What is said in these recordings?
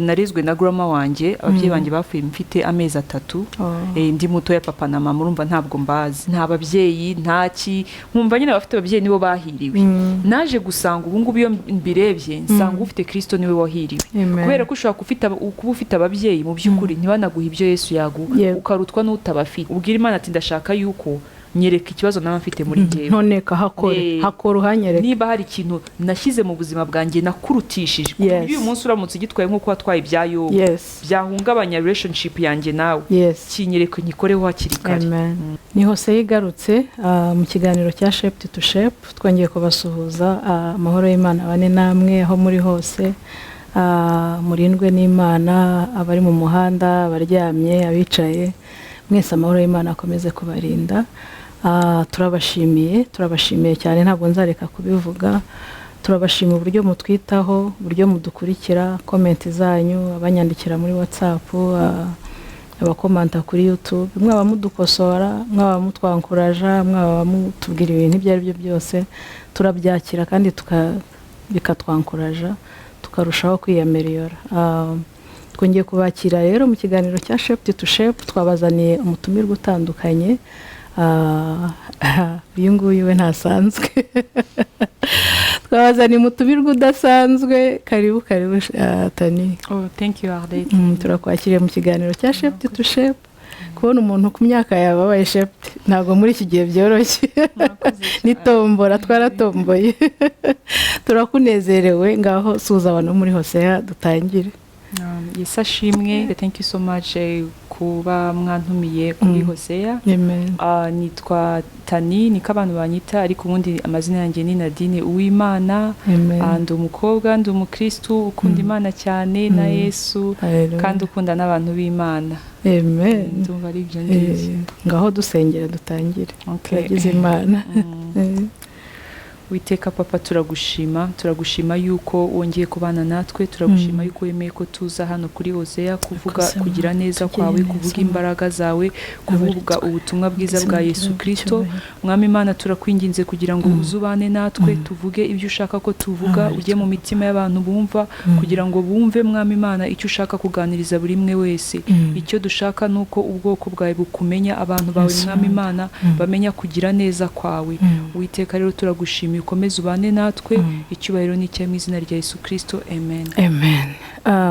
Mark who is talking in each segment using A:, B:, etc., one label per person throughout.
A: narezwe na grandma wanjye ababyeyi banjye bapfuye mfite amezi 3 ndi muto ya papa na mama urumva ntabwo mbazi nta babyeyi ntaki nkumva nyine bafite ababyeyi nibo bahiriwe naje gusanga ubu ngubu iyo mbirebye nsanga ufite Kristo niwe wahiriwe kubera ko ushobora kuba ufite ababyeyi mu by'ukuri ntibanaguha ibyo Yesu yaguha ukarutwa n'utabafite ubwira Imana ati ndashaka yuko nyereka ikibazo nawe mfite muri jyewe
B: ntoneka hakora uhanyereka
A: niba hari ikintu nashyize mu buzima bwanjye nakurutishije uyu munsi uramutse ugitwaye nk'uko watwaye ibya Yobu byahungabanya relationship yanjye nawe kinyereka nyikoreho hakiri kare
B: ni Hose igarutse mu kiganiro cya Shape to Shape twongeye kubasuhuza amahoro y'Imana bane namwe aho muri hose murindwe n'Imana abari mu muhanda abaryamye abicaye mwese amahoro y'Imana akomeze kubarinda turabashimiye cyane ntabwo nzareka kubivuga turabashimiye uburyo mutwitaho uburyo mudukurikira comment zanyu abanyandikira muri WhatsApp abakomanta kuri YouTube mwaba mudukosora mwaba mutwankuraja mwaba mutubwira ibintu ibyo ari byo byose turabyakira kandi bikatwankuraja tukarushaho kwiyameliora twongeye kubakira rero mu kiganiro cya Shape to Shape twabazaniye umutumirwa utandukanye uyu nguyu we ntasanzwe twabazaniye umutumirwa udasanzwe karibu Tani
A: thank you Ardette
B: turakwakiriye mu kiganiro cya Shape to Shape kubona umuntu ku myaka yawe abaye Shape ntabwo muri iki gihe byoroshye nitombora twaratomboye turakunezerewe ngaho suza abantu muri Hosea dutangire
A: Yesu ashimwe thank you so much kuba mwantumiye kuri Hosea nitwa Tani niko abantu banyita ariko ubundi amazina yanjye ni Nadine Uwimana ndi umukobwa ndi umukristo ukunda Imana cyane na Yesu kandi ukunda n'abantu b'Imana ndumva ari ibyo ngiye
B: ngaho dusengera dutangire turagize Imana
A: Witeka papa turagushima yuko wongeye kubana natwe turagushima yuko wemeye ko tuza hano kuri Hosea kuvuga kugira neza kwawe kuvuga imbaraga zawe kuvuga ubutumwa bwiza bwa Yesu Kristo mwami Imana turakwinginze kugira ngo uzubane natwe tuvuge ibyo ushaka ko tuvuga ujye mu mitima y'abantu bumva kugira ngo bumve mwami Imana icyo ushaka kuganiriza buri mwe wese icyo dushaka nuko ubwoko bwawe bukumenya abantu bawe mwami Imana bamenya kugira neza kwawe Witeka rero turagushima ukomeze ubane natwe icyubahiro ni cyo mu izina rya Yesu Kristo amen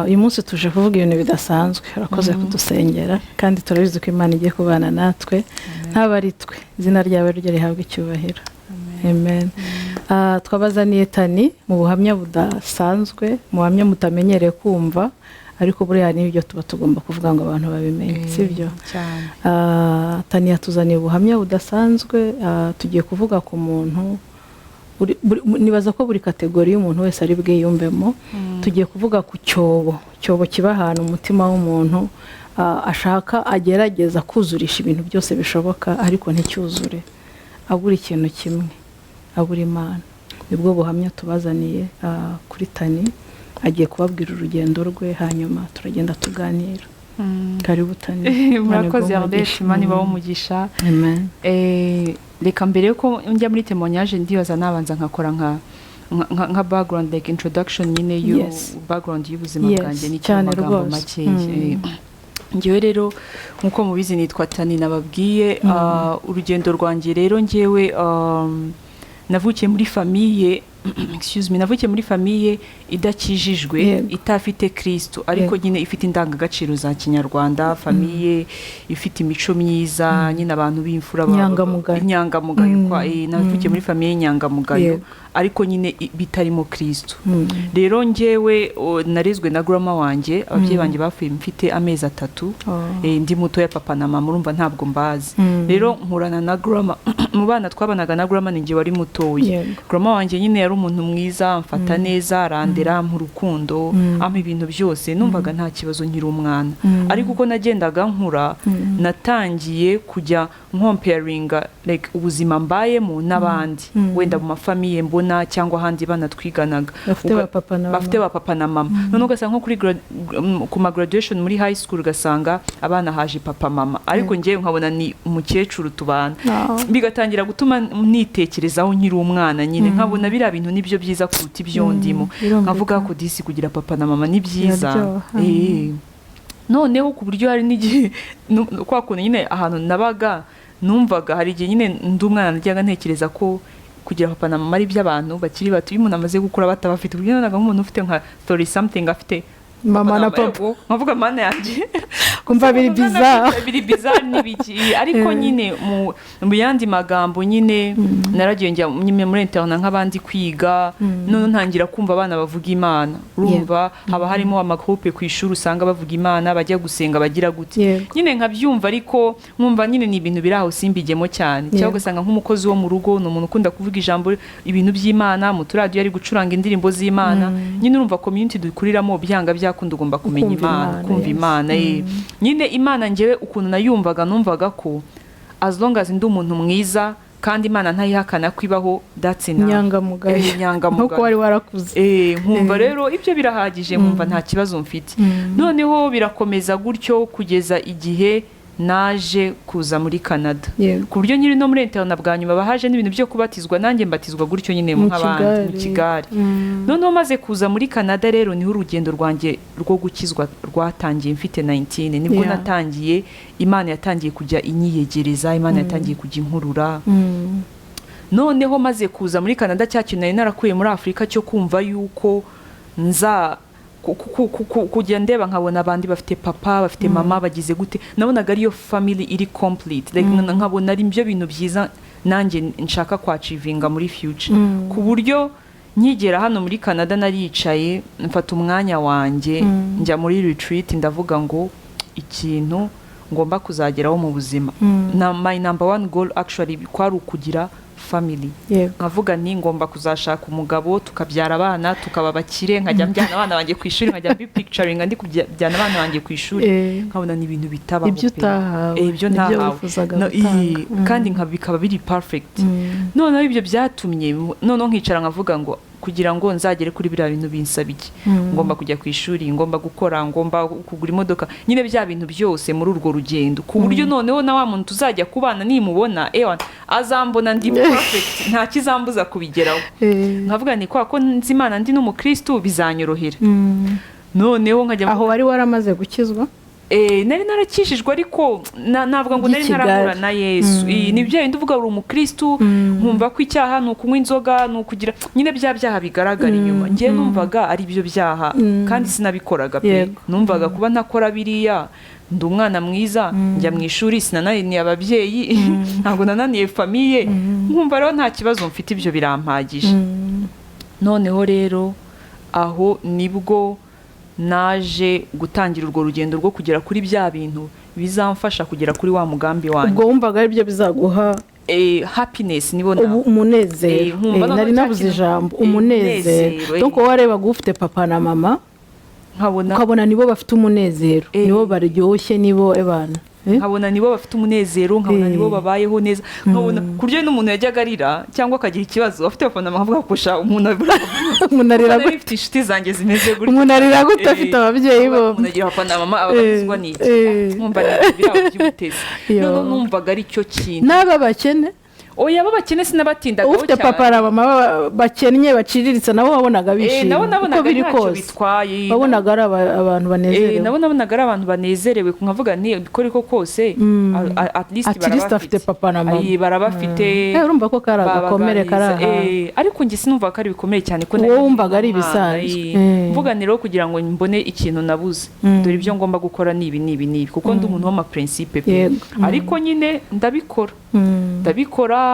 B: uyu munsi tuje kuvuga ibintu bidasanzwe urakoze kudusengera kandi turabizi ko Imana igiye kubana natwe ntabari twe izina ryawe ryo rihabwa icyubahiro amen twabazaniye Tani mu buhamya budasanzwe mu buhamya mutamenyereye kumva ariko buriya n'ibyo tuba tugomba kuvuga ngo abantu babimenye sibyo Tani yatuzaniye ubuhamya budasanzwe tugiye kuvuga ku muntu nibaza ko buri kategori y'umuntu wese ari bwiyumvemo tugiye kuvuga ku cyobo kiba ahantu umutima w'umuntu ashaka agerageza kuzurisha ibintu byose bishoboka ariko nticyuzure abura ikintu kimwe abura Imana nibwo buhamya tubazaniye kuri Tani agiye kubabwira urugendo rwe hanyuma turagenda tuganira karibu Tani
A: murakoze Ardette Imana ibaho umugisha reka mbere yuko njya muri témoignage ndibaza nabanza nkakora nka background like introduction nyine background y'ubuzima bwanjye n'icyo magambo make ngewe rero nkuko mubizi nitwa Tani nababwiye urugendo rwanjye rero ngewe navukiye muri famille navukiye muri famille idakijijwe itafite Kristo ariko nyine ifite indangagaciro za kinyarwanda famille ifite imico myiza nyine abantu b'imfura inyangamugayo navukiye muri famille inyangamugayo ariko nyine bitarimo Kristo rero ngewe narezwe na grandma wanjye ababyeyi banjye bapfuye mfite amezi 3 ndi muto ya papa na mama urumva ntabwo mbazi rero nkurana na grandma mu bana twabanaga na grandma ninjye wari mutoya grandma wanjye nyine yari umuntu mwiza amfata neza arandera mu rukundo ampa ibintu byose numvaga nta kibazo nkiri umwana ariko uko nagendaga nkura natangiye kujya comparinga like ubuzima mbayemo n'abandi wenda mu mafamiye mbona mbona cyangwa ahandi banatwiganaga
B: bafite ba
A: papa na mama none ugasanga nko kuri ku ma graduation muri high school ugasanga abana haje papa mama ariko ngewe nkabona ni umukecuru tubana bigatangira gutuma nitekerezaho nkiri umwana nyine nkabona biriya bintu nibyo byiza kuruta ibyo ndimo nkavuga ko disi kugira papa na mama ni byiza noneho ku buryo hari n'igihe kwa kuntu nyine ahantu nabaga numvaga hari igihe nyine ndi umwana najyaga ntekereza ko kugira papa na mama ari iby'abantu bakiri bato iyo umuntu amaze gukura batabafite uburyo naga nk'umuntu ufite nka story something afite
B: mama na papa
A: nkavuga mana yanjye
B: kumva biri
A: bizarre n'ibiki ariko nyine mu yandi magambo nyine naragiye njya muri internet nk'abandi kwiga none ntangira kumva abana bavuga Imana urumva haba harimo amagroupe ku ishuri usanga bavuga Imana bajya gusenga bagira gute nyine nkabyumva ariko nkumva nyine ni ibintu biri aho simbigemo cyane cyangwa ugasanga nk'umukozi wo mu rugo ni umuntu ukunda kuvuga ijambo ibintu by'Imana mu turadiyo ari gucuranga indirimbo z'Imana nyine urumva community dukuriramo byanga byakunda ugomba kumenya Imana kumva Imana nyine Imana ngewe ukuntu nayumvaga numvaga ko as long as ndi umuntu mwiza kandi Imana ntayihakana kwibaho that's enough
B: nyangamugayo nkuko wari warakuze
A: nkumva rero ibyo birahagije nkumva nta kibazo mfite noneho birakomeza gutyo kugeza igihe naje kuza muri Canada ku buryo nyiri no muri internet bwa nyuma bahaje n'ibintu byo kubatizwa nanjye mbatizwa gutyo nyine nk'abandi mu Kigali noneho maze kuza muri Canada rero niho urugendo rwanjye rwo gukizwa rwatangiye mfite 19 nibwo natangiye Imana yatangiye kujya inyiyegereza Imana yatangiye kujya inkurura noneho maze kuza muri Canada cyakintu nari narakuye muri Afrika cyo kumva yuko nza kujya ndeba nkabona abandi bafite papa bafite mama bagize gute nabonaga ariyo family iri complete nkabona ari byo bintu byiza nanjye nshaka kwachivinga muri future ku buryo nkigera hano muri Canada naricaye mfata umwanya wanjye njya muri retreat ndavuga ngo ikintu ngomba kuzageraho mu buzima na my number one goal actually kwari ukugira family nkavuga ni ngomba kuzashaka umugabo tukabyara abana tukaba bakire nkajya mbyana abana banjye ku ishuri nkajya picturing ndi kubyana abana banjye ku ishuri nkabona ni ibintu bitabaho
B: ibyo utahawe
A: ibyo ntahawe kandi bikaba biri perfect noneho ibyo byatumye noneho nkicara nkavuga ngo kugira ngo nzagere kuri biriya bintu binsaba iki ngomba kujya ku ishuri ngomba gukora ngomba kugura imodoka nyine bya bintu byose muri urwo rugendo ku buryo noneho na wa muntu tuzajya kubana nimubona azambona ndi perfect nta kizambuza kubigeraho nkavuga ni kwa ko nzi Imana ndi n'umukristo bizanyorohera noneho nkajya
B: aho wari waramaze gukizwa
A: nari narakishijwe ariko navuga ngo nari ntarahura na Yesu nibyo yindi uvuga uri umukristo nkumva ko icyaha ni ukunywa inzoga ni ukugira nyine bya byaha bigaragara inyuma ngiye numvaga ari byo byaha kandi sinabikoraga pe numvaga kuba ntakora biriya ndi umwana mwiza njya mu ishuri sinananiye ababyeyi ntabwo nananiye famiye nkumva rero nta kibazo mfite ibyo birampagije noneho rero aho nibwo naje gutangira urwo rugendo rwo kugera kuri bya bintu bizamfasha kugera kuri wa mugambi wanjye
B: ubwo wumvaga ari byo bizaguha
A: happiness nibona
B: umunezero nari nabuze ijambo umunezero donc warebaga ufite papa na mama ukabona nibo bafite umunezero nibo baryoshye nibo abana
A: nkabona nibo bafite umunezero nkabona nibo babayeho neza nkabona kuryo n'umuntu yajyaga arira cyangwa akagira ikibazo afite abafana bakavuga kusha umuntu
B: arira gute
A: afite inshuti zanjye zimeze gutya
B: umuntu arira gute afite ababyeyi bo
A: umuntu agira abafana mama ababizwa n'iki nkumva biraho by'ubutezi none numvaga ari cyo kintu
B: n'aba bakene
A: oya babakene sinabatindaga
B: ufite papa na mama bakennye baciriritse nabo wabonaga bishimye
A: uko biri kose
B: wabonaga ari abantu banezerewe
A: nabonaga ari abantu banezerewe nkavuga nti bikore ko kose at least
B: afite papa na mama
A: barabafite
B: urumva ko kari agakomere kari
A: ariko njye sinumva ko ari bikomeye cyane ko
B: wowe wumvaga ari ibisanzwe
A: mvuga rero kugira ngo mbone ikintu nabuze dore ibyo ngomba gukora nibi kuko ndi umuntu w'ama principe ariko nyine ndabikora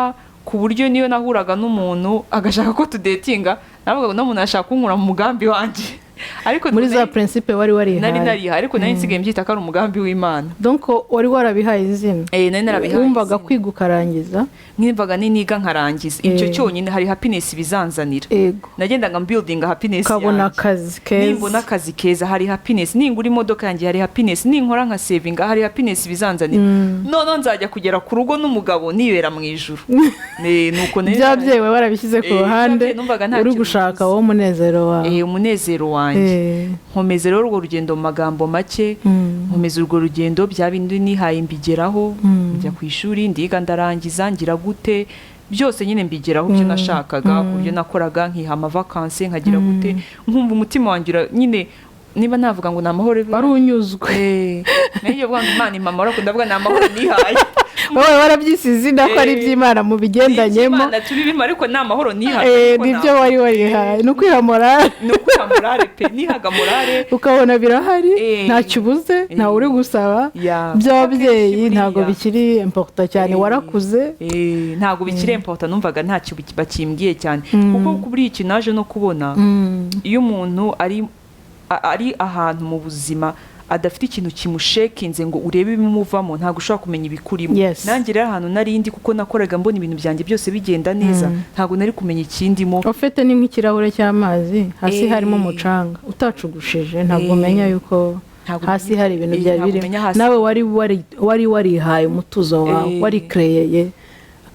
A: ku buryo niyo nahuraga n'umuntu agashaka ko tudetinga navuga ngo n'umuntu ashaka kunkura mu mugambi wanjye ariko
B: muri za principe wari
A: nari narihaye ariko nari nsigaye mbyita ko ari umugambi w'Imana.
B: Donc wari warabihaye izina.
A: Nari narabihaye.
B: Wumvaga kwiga ukarangiza.
A: Nkimvaga niga nkarangiza. Icyo cyonyine hari happiness bizanzanira. Nagendaga building happiness.
B: Kabona akazi keza.
A: Nimbona akazi keza hari happiness. Ningura imodoka yanjye hari happiness. Ninkora nka saving hari happiness bizanzanira. None nzajya kugera ku rugo n'umugabo nibera mu ijuru. Nuko neza.
B: Byabyewe warabishyize ku ruhande. Uri gushaka wo munezero wawe.
A: Umunezero wanjye. Nkomeze rero urwo rugendo mu magambo make. Nkomeze urwo rugendo bya bindi nihaye mbigeraho. Njya ku ishuri ndiga ndarangiza ngira gute byose nyine mbigeraho byo nashakaga kubyo nakoraga nkiha amavakansi nkagira gute nkumva umutima wanjye nyine niba navuga ngo namahoro
B: bari unyuzwe
A: nayo bwa Imana imamara ko ndavuga namahoro nihaye
B: wowe warabyisize ndako ari by'Imana mu bigendanyemo
A: Imana tubibima ariko namahoro nihaye
B: nibyo wari warihaye no kwiha morale
A: pe nihaga morale
B: ukabona birahari nta kibuze nta uri gusaba by'ababyeyi ntago bikiri important cyane warakuze
A: ntago bikiri important numvaga nta cyo bakimbwiye cyane kuko kuri iki naje no kubona iyo umuntu ari ahantu mu buzima adafite ikintu kimushekinze ngo urebe ibimuvamo ntago ushobora kumenya ibikurimo nanjye rero ahantu narindi kuko nakoraga mbona ibintu byanjye byose bigenda neza ntago nari kumenya ikindimo
B: ufite ni nk'ikirahure cy'amazi hasi harimo umucanga utacugushije ntabwo umenya yuko hasi hari ibintu byari birimo nawe wari warihaye umutuzo wawe wari kreyeye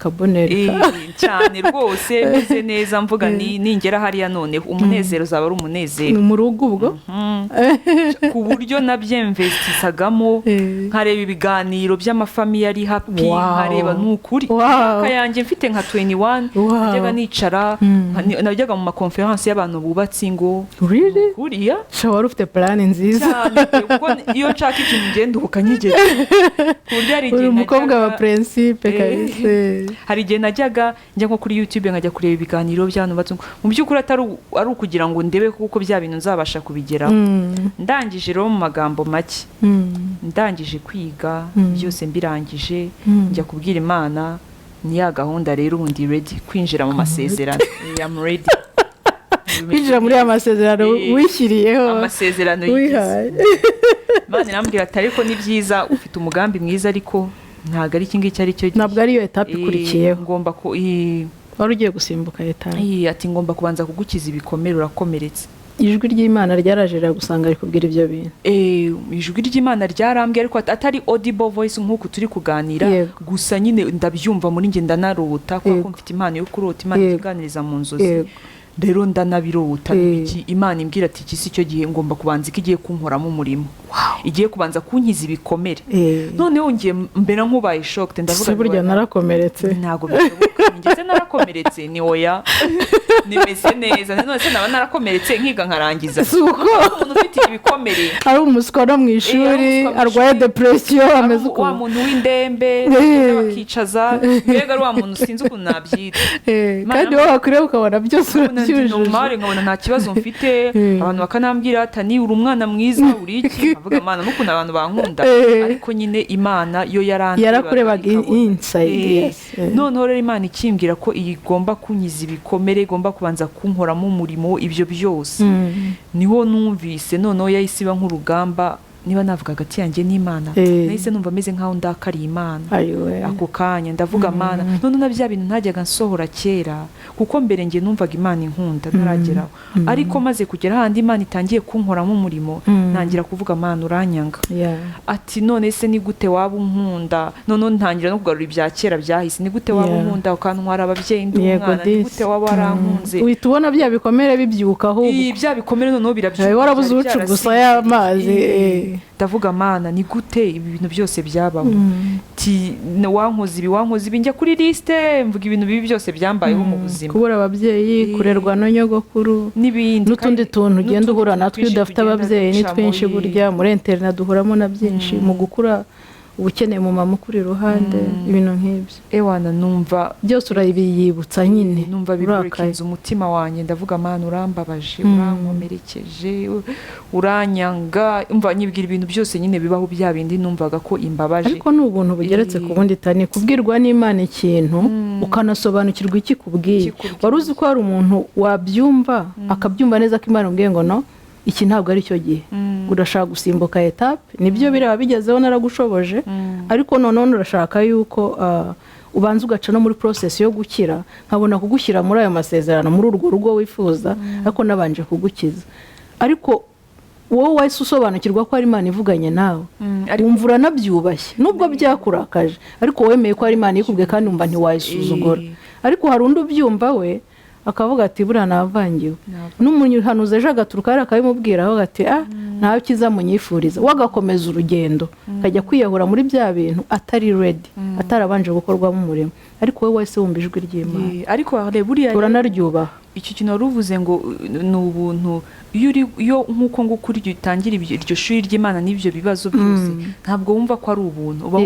B: akabonereka
A: cyane rwose meze neza mvuga ningera hariya none umunezero zaba ari umunezero
B: mu rugo ubwo
A: ku buryo nabyemvestisagamo nkareba ibiganiro by'amafamiye ari happy nkareba n'ukuri kayanjye mfite nka 21 najyaga nicara najyaga mu makonferensi y'abantu bubatse ingo
B: kuriya wari ufite plan nziza
A: kuko iyo nshaka ikintu ngenda ukanyigera ku buryo ari igihe
B: umukobwa wa principe kahise
A: hari igihe najyaga njya nko kuri YouTube nkajya kureba ibiganiro by'abantu batungo mu by'ukuri ari ukugira ngo ndebe kuko bya bintu nzabasha kubigeraho ndangije rero mu magambo make ndangije kwiga byose mbirangije njya kubwira Imana ni ya gahunda rero ubundi ready kwinjira mu masezerano I'm ready
B: kwinjira muri ya masezerano wishyiriyeho
A: amasezerano yihaye Imana irambwira ati ariko ni byiza ufite umugambi mwiza ariko ntago ari iki ari cyo
B: ntabwo ariyo etape ikurikiyeho
A: ngomba ko
B: wari ugiye gusimbuka etape
A: ati ngomba kubanza kugukiza ibikomere urakomeretse
B: ijwi ry'Imana ryaraje gusanga ari kubwira ibyo bintu
A: ijwi ry'Imana ryarambye ariko atari audible voice nk'uko turi kuganira gusa nyine ndabyumva muri njye ndanarota kuko mfite impano yo kurota Imana iganiriza mu nzozi rero ndanabirota Imana imbwira ati iki si cyo gihe ngomba kubanza igiye kunkoramo umurimo igiye kubanza kunkiza ibikomere noneho ngiye mbera nk'ubaye shocked ndavuga
B: burya narakomeretse
A: ntago bishoboka ngeze narakomeretse ni oya nimeze neza none se naba narakomeretse nkiga nkarangiza
B: suko
A: umuntu ufite ibikomere
B: ari umuswa no mu ishuri arwaye depression ameze uko
A: wa muntu w'indembe bakicaza mbega ari wa muntu sinzi ukuntu nabyita
B: kandi wowe wakureba ukabona byose
A: normal nkabona nta kibazo mfite abantu bakanambwira ati ni uri umwana mwiza uri iki avuga Imana n'ukuntu abantu bankunda ariko nyine Imana yo
B: yarakurebaga inside
A: noneho rero Imana ikimbwira ko igomba kunyiza ibikomere igomba kubanza kunkoramo umurimo ibyo byose niho numvise noneho yahisiba nk'urugamba niba navuga hagati yanjye n'Imana nahise numva meze nkaho ndakariye Imana ako kanya ndavuga Mana none na bya bintu ntajyaga nsohora kera kuko mbere nge numvaga Imana inkunda ntarageraho ariko maze kugera handi Imana itangiye kunkoramo umurimo ntangira kuvuga Mana uranyanga ati none se ni gute waba unkunda none ntangira no kugarura ibya kera byahise ni gute waba unkunda ukantwara ababyeyi ndi umwana ni gute waba warankunze
B: uhita ubona bya bikomere bibyuka ahubwo
A: bya bikomere noneho birabyuka
B: warabuze ubucu gusa y'amazi
A: ndavuga Mana ni gute ibi bintu byose byabaho wankoze ibi njya kuri liste mvuga ibintu bibi byose byambayeho mu buzima
B: kubura ababyeyi kurerwa no nyogokuru
A: n'ibindi
B: n'utundi tuntu ugenda uhura natwe udafite ababyeyi ni twinshi burya muri internet duhuramo na byinshi mu gukura ubukeneye mu mama kuri iruhande ibintu nk'ibyo
A: ewana numva
B: byose urabiyibutsa nyine
A: numva biburekinze umutima wanjye ndavuga Mana urambabaje urankomerekeje uranyanga umva nyibwira ibintu byose nyine bibaho bya bindi numvaga ko imbabaje
B: ariko ni ubuntu bugeretse ku bundi tani kubwirwa n'Imana ikintu ukanasobanukirwa iki kubwiye wari uzi ko hari umuntu wabyumva akabyumva neza ko Imana umbwiye ngo no iki ntabwo ari cyo gihe urashaka gusimbuka etape nibyo bireba bigezeho naragushoboje ariko noneho urashaka yuko ubanza ugaca no muri process yo gukira nkabona kugushyira muri ayo masezerano muri urwo rugo wifuza ariko nabanje kugukiza ariko wowe wahise usobanukirwa ko ari Imana ivuganye nawe wumva uranabyubashye nubwo byakurakaje ariko wemeye ko ari Imana ikubwiye kandi wumva ntiwayisuzugura ariko hari undi ubyumva we akavuga ati buriya navangiwe n'umuhanuzi ejo agaturuka hari akabimubwira aho ati ntawe kiza munyifuriza wagakomeza urugendo akajya kwiyahura muri bya bintu atari ready atarabanje gukorwamo umurimo ariko wowe wese wumva ijwi ry'Imana
A: ariko buriya
B: uranaryubaha
A: icyo kintu wari uvuze ngo ni ubuntu iyo nk'uko nguko utangira iryo shuri ry'Imana n'ibyo bibazo byose ntabwo wumva ko ari ubuntu uba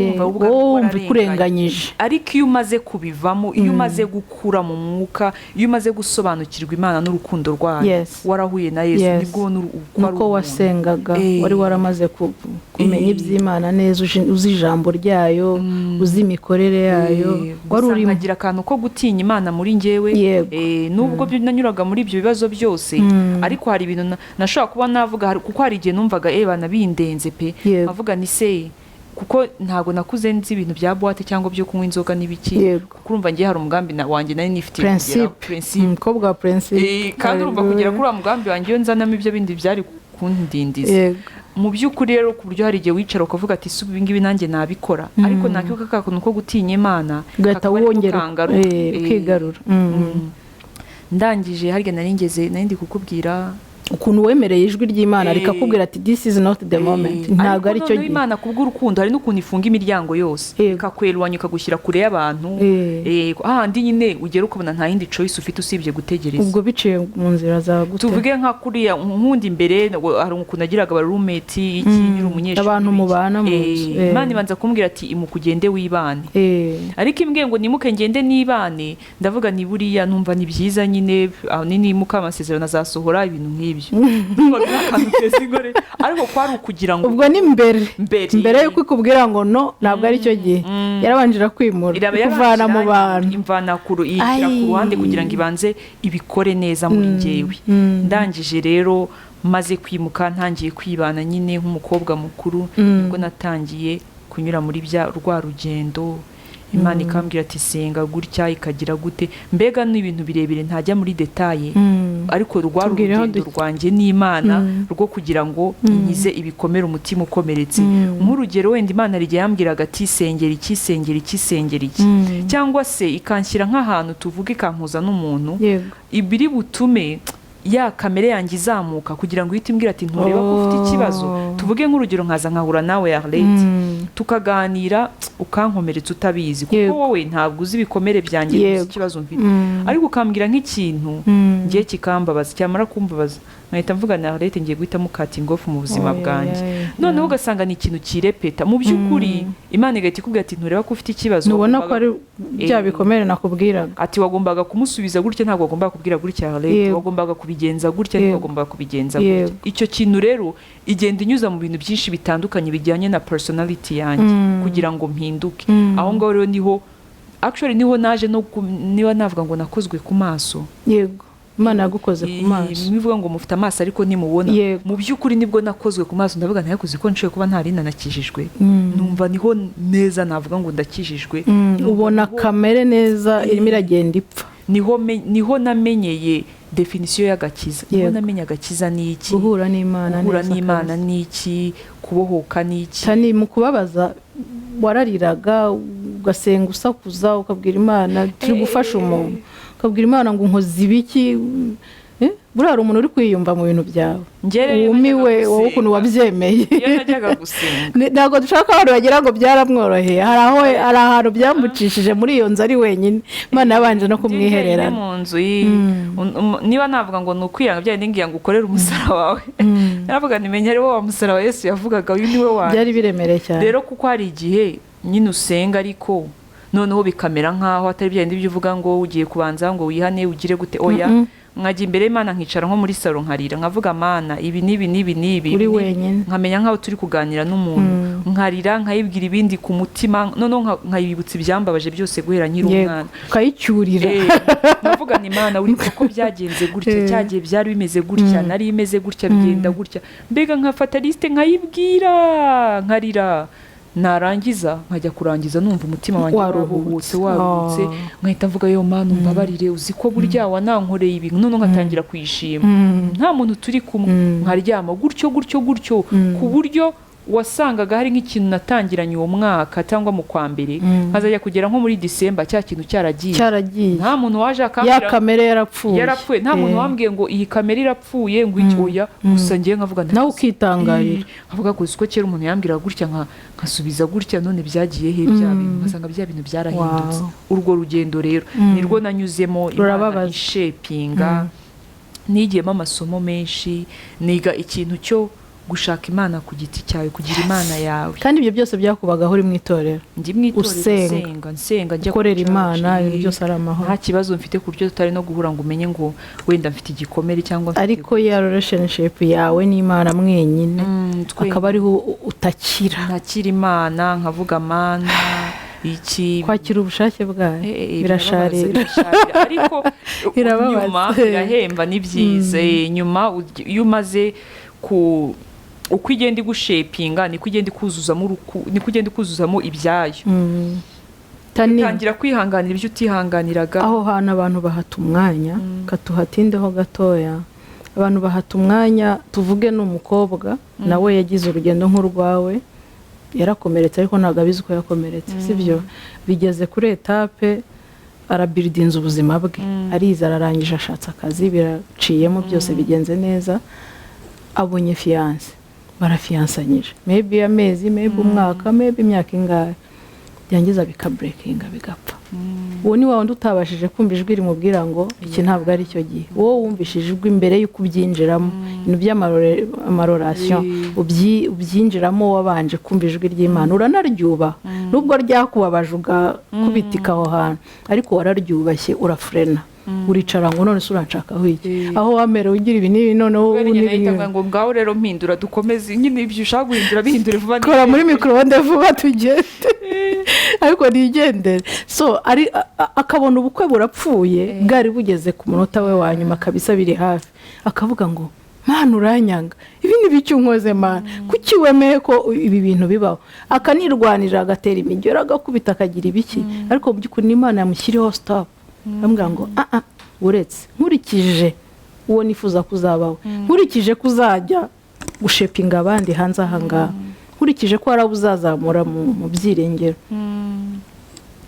A: wumva
B: kurenganyije
A: ariko iyo umaze kubivamo iyo umaze gukura mu mwuka iyo umaze gusobanukirwa Imana n'urukundo rwayo warahuye na Yesu nibwo ubona
B: uko wasengaga wari waramaze kumenya iby'Imana neza uzi ijambo ryayo uzi imikorere yayo wari urimo
A: agira akantu ko gutinya Imana muri njyewe nubwo nanyuraga muri ibyo bibazo byose ariko hari ibintu nashobora kuba navuga kuko hari igihe numvaga bana bindenze pe avuga ni se kuko ntago nakuze nzi ibintu bya boîte cyangwa byo kunywa inzoga n'ibiki kurumva ngiye hari umugambi wanjye nari nifitiye
B: principe ko bwa principe
A: kandi urumva kugera kuri wa mugambi wanjye iyo nzanamo ibyo bindi byari kundindiza mu by'ukuri rero ku buryo hari igihe wicara ukavuga ati ibi ngibi nanjye nabikora ariko nakibuka ka kuntu ko gutinya Imana
B: ugahita wongera ukigarura
A: ndangije harya narindi kukubwira
B: ukuntu wemereye ijwi ry'Imana rikakubwira ati this is not the moment ntabwo ari cyo gihe
A: Imana kubw'urukundo hari n'ukuntu ifunga imiryango yose ikakwerwanya ikagushyira kure y'abantu ahandi nyine ugera ukabona nta yindi choice ufite usibye gutegereza
B: ubwo biciye mu nzira za gute
A: tuvuge nka kuriya nkundi imbere hari ukuntu agiraga aba roommate iki nyiri umunyeshuri
B: abantu mubana mu nzu
A: Imana ibanza kumbwira ati imukugende wibane ariko imbwiye ngo nimuke ngende nibane ndavuga ni buriya numva ni byiza nyine aho nimuka amasezerano azasohora ibintu nk'ibi ariko kwari ukugira ngo
B: ubwo ni mbere yuko ikubwira ngo no ntabwo ari cyo gihe yarabanjira kwimura kuvana mu bantu
A: imvana ku ruhande kugira ngo ibanze ibikore neza muri njyewe ndangije rero maze kwimuka ntangiye kwibana nyine nk'umukobwa mukuru nibwo natangiye kunyura muri rwa rugendo Imana ikambwira ati senga gutya ikagira gute mbega n'ibintu birebire ntajya muri detaye ariko rwa rugendo rwanjye n'Imana rwo kugira ngo nyize ibikomere umutima ukomeretse nk'urugero wenda Imana rigiye yambwiraga ati sengera iki cyangwa se ikanshyira nk'ahantu tuvuga ikampuza n'umuntu ibiri butume ya kamere yanjye izamuka kugira ngo uhite imbwira ati ntureba ko ufite ikibazo tuvuge nk'urugero nkaza nkahura nawe Arlette tukaganira ukankomeretsa utabizi kuko wowe ntabwo uzi ibikomere byanjye uzi ikibazo mfite ariko ukambwira nk'ikintu ngiye kikambabaza cyamara kumbabaza nkahita mvuga na Arlette ngiye guhita mukata ingofu mu buzima bwanjye noneho ugasanga ni ikintu kirepeta mu by'ukuri Imana igahita ikubwira ati ntureba ko ufite ikibazo
B: nubona ko ari bya bikomere nakubwiraga
A: ati wagombaga kumusubiza gutya ntabwo wagombaga kubwira gutya Arlette wagombaga kubigenza gutya wagombaga kubigenza gutya icyo kintu rero igenda inyuza mu bintu byinshi bitandukanye bijyanye na personality yanjye kugira ngo mpinduke aho ngaho rero niho naje niba navuga ngo nakozwe ku maso
B: yego Imana yagukoze ku maso
A: nivuga ngo mufite amaso ariko nimubona mu by'ukuri nibwo nakozwe ku maso ndavuga ntayakoze ko nshoboye kuba ntarina nakijijwe numva niho neza navuga ngo ndakijijwe
B: ubona kamere neza irimo iragenda ipfa
A: niho namenyeye definisiyo y'agakiza niho namenye agakiza ni iki
B: guhura n'Imana
A: ni iki kubohoka ni iki
B: cyane mu kubabaza warariraga ugasenga usakuza ukabwira Imana turi gufasha umuntu ukabwira Imana ngo nkoze ibiki buriya hari umuntu uri kwiyumva mu bintu byawe wumiwe wowe ukuntu wabyemeye ntabwo dushaka abantu bagira ngo byaramworoheye hari ahantu byambucishije muri iyo nzu ari wenyine Imana yabanje no kumwihererana
A: mu nzu niba navuga ngo ni ukwiranga bya ngiye ngo ukorere umusaraba wawe naravuga nimenya ari wo wa musaraba Yesu yavugaga uyu niwe wanjye
B: byari biremereye cyane
A: rero kuko hari igihe nyine usenga ariko noneho bikamera nkaho atari bya bindi uvuga ngo ugiye kubanza ngo wihane ugire gute oya nkajya imbere y'Imana nkicara nko muri salo nkarira nkavuga Mana ibi n'ibi
B: uri wenyine
A: nkamenya nkaho turi kuganira n'umuntu nkarira nkayibwira ibindi ku mutima noneho nkayibutsa ibyambabaje byose guhera nkiri umwana
B: ukayicyurira
A: nkavuga ni Mana uri ko byagenze gutya cyagiye byari bimeze gutya nari imeze gutya bigenda gutya mbega nkafata liste nkayibwira nkarira narangiza nkajya kurangiza numva umutima wanjye waruhutse nkahita mvuga yo Mana umbabarire uzi ko burya wanankoreye ibi none nkatangira kuyishima nta muntu turi kumwe nkaryama gutyo ku buryo wasangaga hari nk'ikintu natangiranye uwo mwaka cyangwa mu kwa mbere nkazajya kugera nko muri December cya kintu cyaragiye
B: nta
A: muntu waje akambwira
B: ya kamera yarapfuye
A: nta muntu wambwiye ngo iyi kamera irapfuye ngo icyoya gusa ngiye nkavuga
B: nawe ukitangarira
A: nkavuga ko uko kera umuntu yambwira gutya nkasubiza gutya none byagiye he bya bintu nkasanga bya bintu byarahindutse urwo rugendo rero nirwo nanyuzemo Imana ishepinga nigiyemo amasomo menshi niga ikintu cyo gushaka Imana ku giti cyawe kugira Imana yawe
B: kandi ibyo byose byakubagaho uri mu itorero
A: ndi mu itorero nsenga njya
B: gukorera Imana ibyo byose ari amahoro
A: nta kibazo mfite ku buryo tutari no guhura ngo umenye ngo wenda mfite igikomere cyangwa
B: ariko ya relationship yawe n'Imana mwenyine akaba ariho utakira Imana
A: nkavuga Mana iki
B: kwakira ubushake bwawe birasharira
A: ariko nyuma birahemba ni byiza nyuma iyo umaze uko igenda igushepinga niko igenda ikuzuzamo ibyayo utangira kwihanganira ibyo utihanganiraga
B: aho hantu abantu bahata umwanya katuhatindeho gatoya abantu bahata umwanya tuvuge n'umukobwa nawe yagize urugendo nk'urwawe yarakomeretse ariko ntabwo abizi ko yakomeretse sibyo bigeze kuri etape arabiridinza ubuzima bwe ariza ararangije ashatse akazi biraciyemo byose bigenze neza abonye fiyanse barafiyansanyije maybe amezi maybe umwaka maybe imyaka ingahe byangiza bikaburekinga bigapfa uwo ni wa wundi utabashije kumva ijwi rimubwira ngo iki ntabwo ari cyo gihe wowe wumvishije ijwi mbere y'uko ubyinjiramo ibintu by'amarorasiyo ubyinjiramo wabanje kumva ijwi ry'Imana uranaryubaha nubwo ryakubabaje ugakubitika aho hantu ariko wararyubashye urafurena uricara ngo none uranshakaho iki aho wamerewe ugira ibi n'ibi noneho ubu n'ibi
A: ngo ngaho rero mpindura dukomeze nyine ibyo ushaka guhindura bihindure vuba
B: kora muri microphone vuba tugende ariko nigendere so akabona ubukwe burapfuye bwari bugeze ku munota we wa nyuma kabisa biri hafi akavuga ngo Mana uranyanga ibi ni bicyo nkoze Mana kuki wemeye ko ibi bintu bibaho akanirwanira agatera imigero agakubita akagira ibiki ariko mu by'ukuri Imana yamushyiriho stop ambwira ngo uretse nkurikije uwo nifuza kuzabaho nkurikije kuzajya gushepinga abandi hanze aha ngaha nkurikije ko hari uzazamura mu byiringiro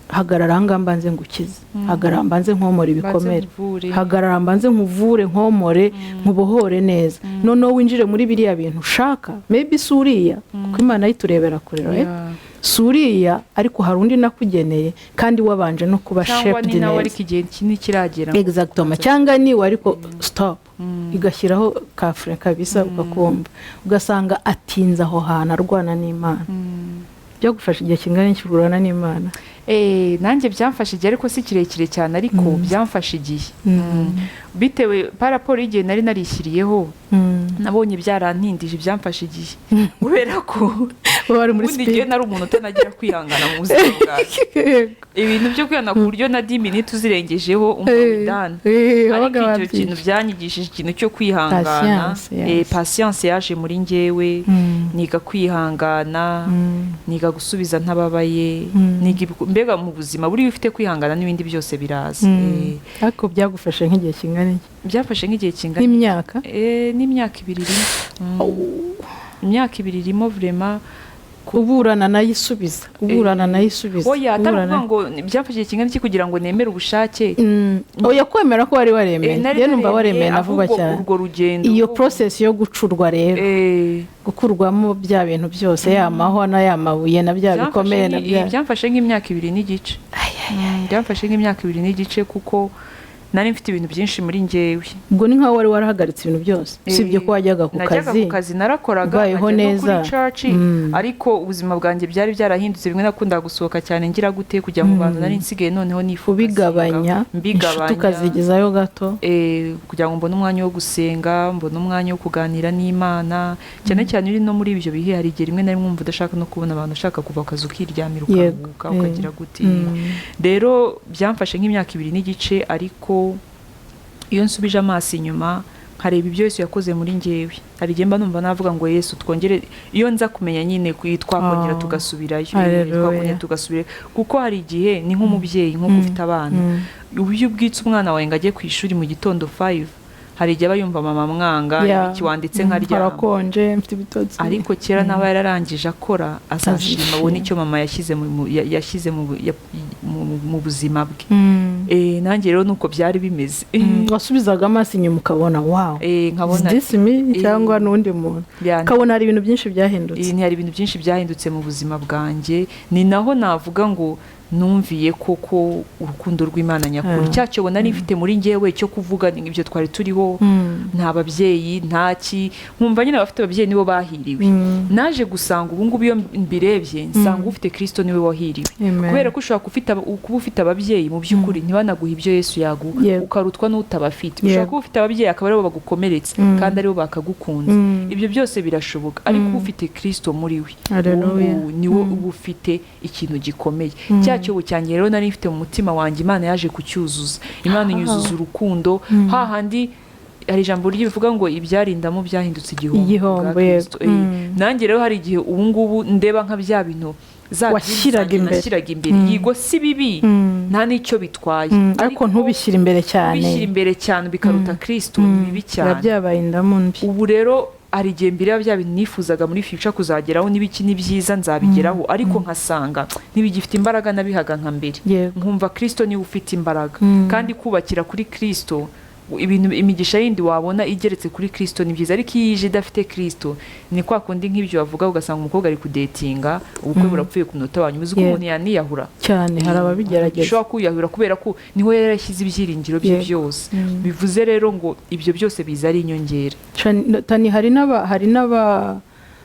B: hagarara ahangaha mbanze ngukize hagarara mbanze nkomore ibikomere hagarara mbanze nkuvure nkomore nkubohore neza noneho winjire muri biriya bintu ushaka maybe suriya kuko Imana yiturebera kure suriya ariko hari undi nakugeneye kandi wabanje no kuba shaped neza
A: cyangwa ariko igihe kinini kiragera
B: exactement cyangwa niwe ariko stop igashyiraho kafure kabisa ugakumva ugasanga atinze aho hantu arwana n'Imana byo gufasha igihe kingana iki kurwana n'Imana
A: nanjye byamfashe igihe ariko si kirekire cyane ariko byamfashe igihe bitewe paraporo y'igihe nari narishyiriyeho nabonye byarantindije byamfashe igihe kubera ko ubundi igihe nari umuntu utanagira kwihangana mu buzima bwawe ibintu byo kwihangana ku buryo na 10 minutes uzirengejeho umubidana ariko icyo kintu byanyigishije ikintu cyo kwihangana patience yaje muri njyewe niga kwihangana niga gusubiza ntababaye niga mbega mu buzima buri ufite kwihangana n'ibindi byose biraza
B: ariko byagufashe nk'igihe kingana iki
A: byafashe nk'igihe kingana
B: n'imyaka
A: n'imyaka 2 imyaka 2 irimo vraiment
B: uburana nayisubiza
A: oya atavuga ngo byafashe kingana iki kugira ngo nemere ubushake
B: oya kwemera ko wari waremeye rero numva waremeye na vuba cyane
A: urwo rugendo
B: iyo process yo gucurwa rero gukurwamo bya bintu byose yamahwa na yamabuye na bya bikomeye na bya
A: byamfashe nk'imyaka 2 n'igice byamfashe nk'imyaka 2 n'igice kuko nari mfite ibintu byinshi muri njyewe.
B: ubwo ni nkaho wari warahagaritse ibintu byose usibye ko wajyaga ku kazi
A: narakoraga
B: ubayeho neza
A: kuri church, ariko ubuzima bwanjye byari byarahindutse. Bimwe nakundaga gusohoka cyane ngira gute kujya mu bantu nari nsigaye noneho nifuza
B: ubigabanya tukazigezayo gato
A: kugira ngo mbone umwanya wo gusenga, mbone umwanya wo kuganira n'Imana, cyane cyane uri no muri ibyo bihe hari igihe rimwe na rimwe umva udashaka no kubona abantu, ushaka kuva ku kazi ukiryamira ukaruhuka ukagira gute. Rero byamfashe nk'imyaka 2 n'igice, ariko iyo nsubije amaso inyuma nkareba ibyo Yesu yakoze muri njyewe, hari igihe mba numva navuga ngo Yesu twongere, iyo nza kumenya nyine twakongera tugasubirayo, twakongera tugasubira, kuko hari igihe ni nk'umubyeyi nk'uko ufite abana, uburyo ubwitse umwana wawe ngo ajye ku ishuri mu gitondo 5, hari igihe aba yumva mama mwanga iki wanditse nkaryama
B: harakonje mfite ibitotsi,
A: ariko kera nawe yararangije akora azashima abone icyo mama yashyize mu buzima bwe. Nanjye rero nuko byari bimeze.
B: wasubizaga amaso inyuma ukabona wow,
A: nkabona
B: cyangwa n'undi muntu ukabona hari ibintu byinshi byahindutse.
A: Hari ibintu byinshi byahindutse mu buzima bwanjye, ni naho navuga ngo numviye koko urukundo rw'Imana nyakuri. Cyacyo bona nifite muri njyewe cyo kuvuga ibyo twari turiho, nta babyeyi ntaki, nkumva nyine abafite ababyeyi nibo bahiriwe. Naje gusanga ubu ngubu iyo mbirebye nsanga ufite Kristo niwe wahiriwe, kubera ko ushobora kuba ufite ababyeyi mu by'ukuri ntibanaguha ibyo Yesu yaguha, ukarutwa n'utabafite. Ushobora kuba ufite ababyeyi akaba aribo bagukomeretsa kandi aribo bakagukunza, ibyo byose birashoboka, ariko ufite Kristo muri we niwo uba ufite ikintu gikomeye. Cyacyo bucyange rero nari mfite mu mutima wanjye, Imana yaje kucyuzuza. Imana inyuzuza urukundo, hahandi hari ijambo rivuga ngo ibyarindamo byahindutse igihombo. Nanjye rero hari igihe ubu ngubu ndeba nka bya bintu
B: washyiraga
A: imbere, yigo si bibi nta n'icyo bitwaye,
B: ariko ntubishyire imbere cyane
A: bikaruta Kristo, ni bibi cyane,
B: byabaye indamundi.
A: ubu rero hari igihe mbere bya bintu nifuzaga muri future kuzageraho, n'ibiki ni byiza nzabigeraho, ariko nkasanga ntibigifite imbaraga nabihaga nka mbere. Nkumva Kristo niwe ufite imbaraga, kandi kubakira kuri Kristo, ibintu imigisha yindi wabona igeretse kuri Kristo ni byiza, ariko iyo ije idafite Kristo ni kwa kundi nk'ibyo bavuga, ugasanga umukobwa ari kudetinga, ubukwe burapfuye ku munota wanyu, uzi ko umuntu yaniyahura cyane.
B: Hari ababigerageza,
A: ushobora kwiyahura kubera ko niho yarashyize ibyiringiro bye byose. Bivuze rero ngo ibyo byose biza ari inyongera.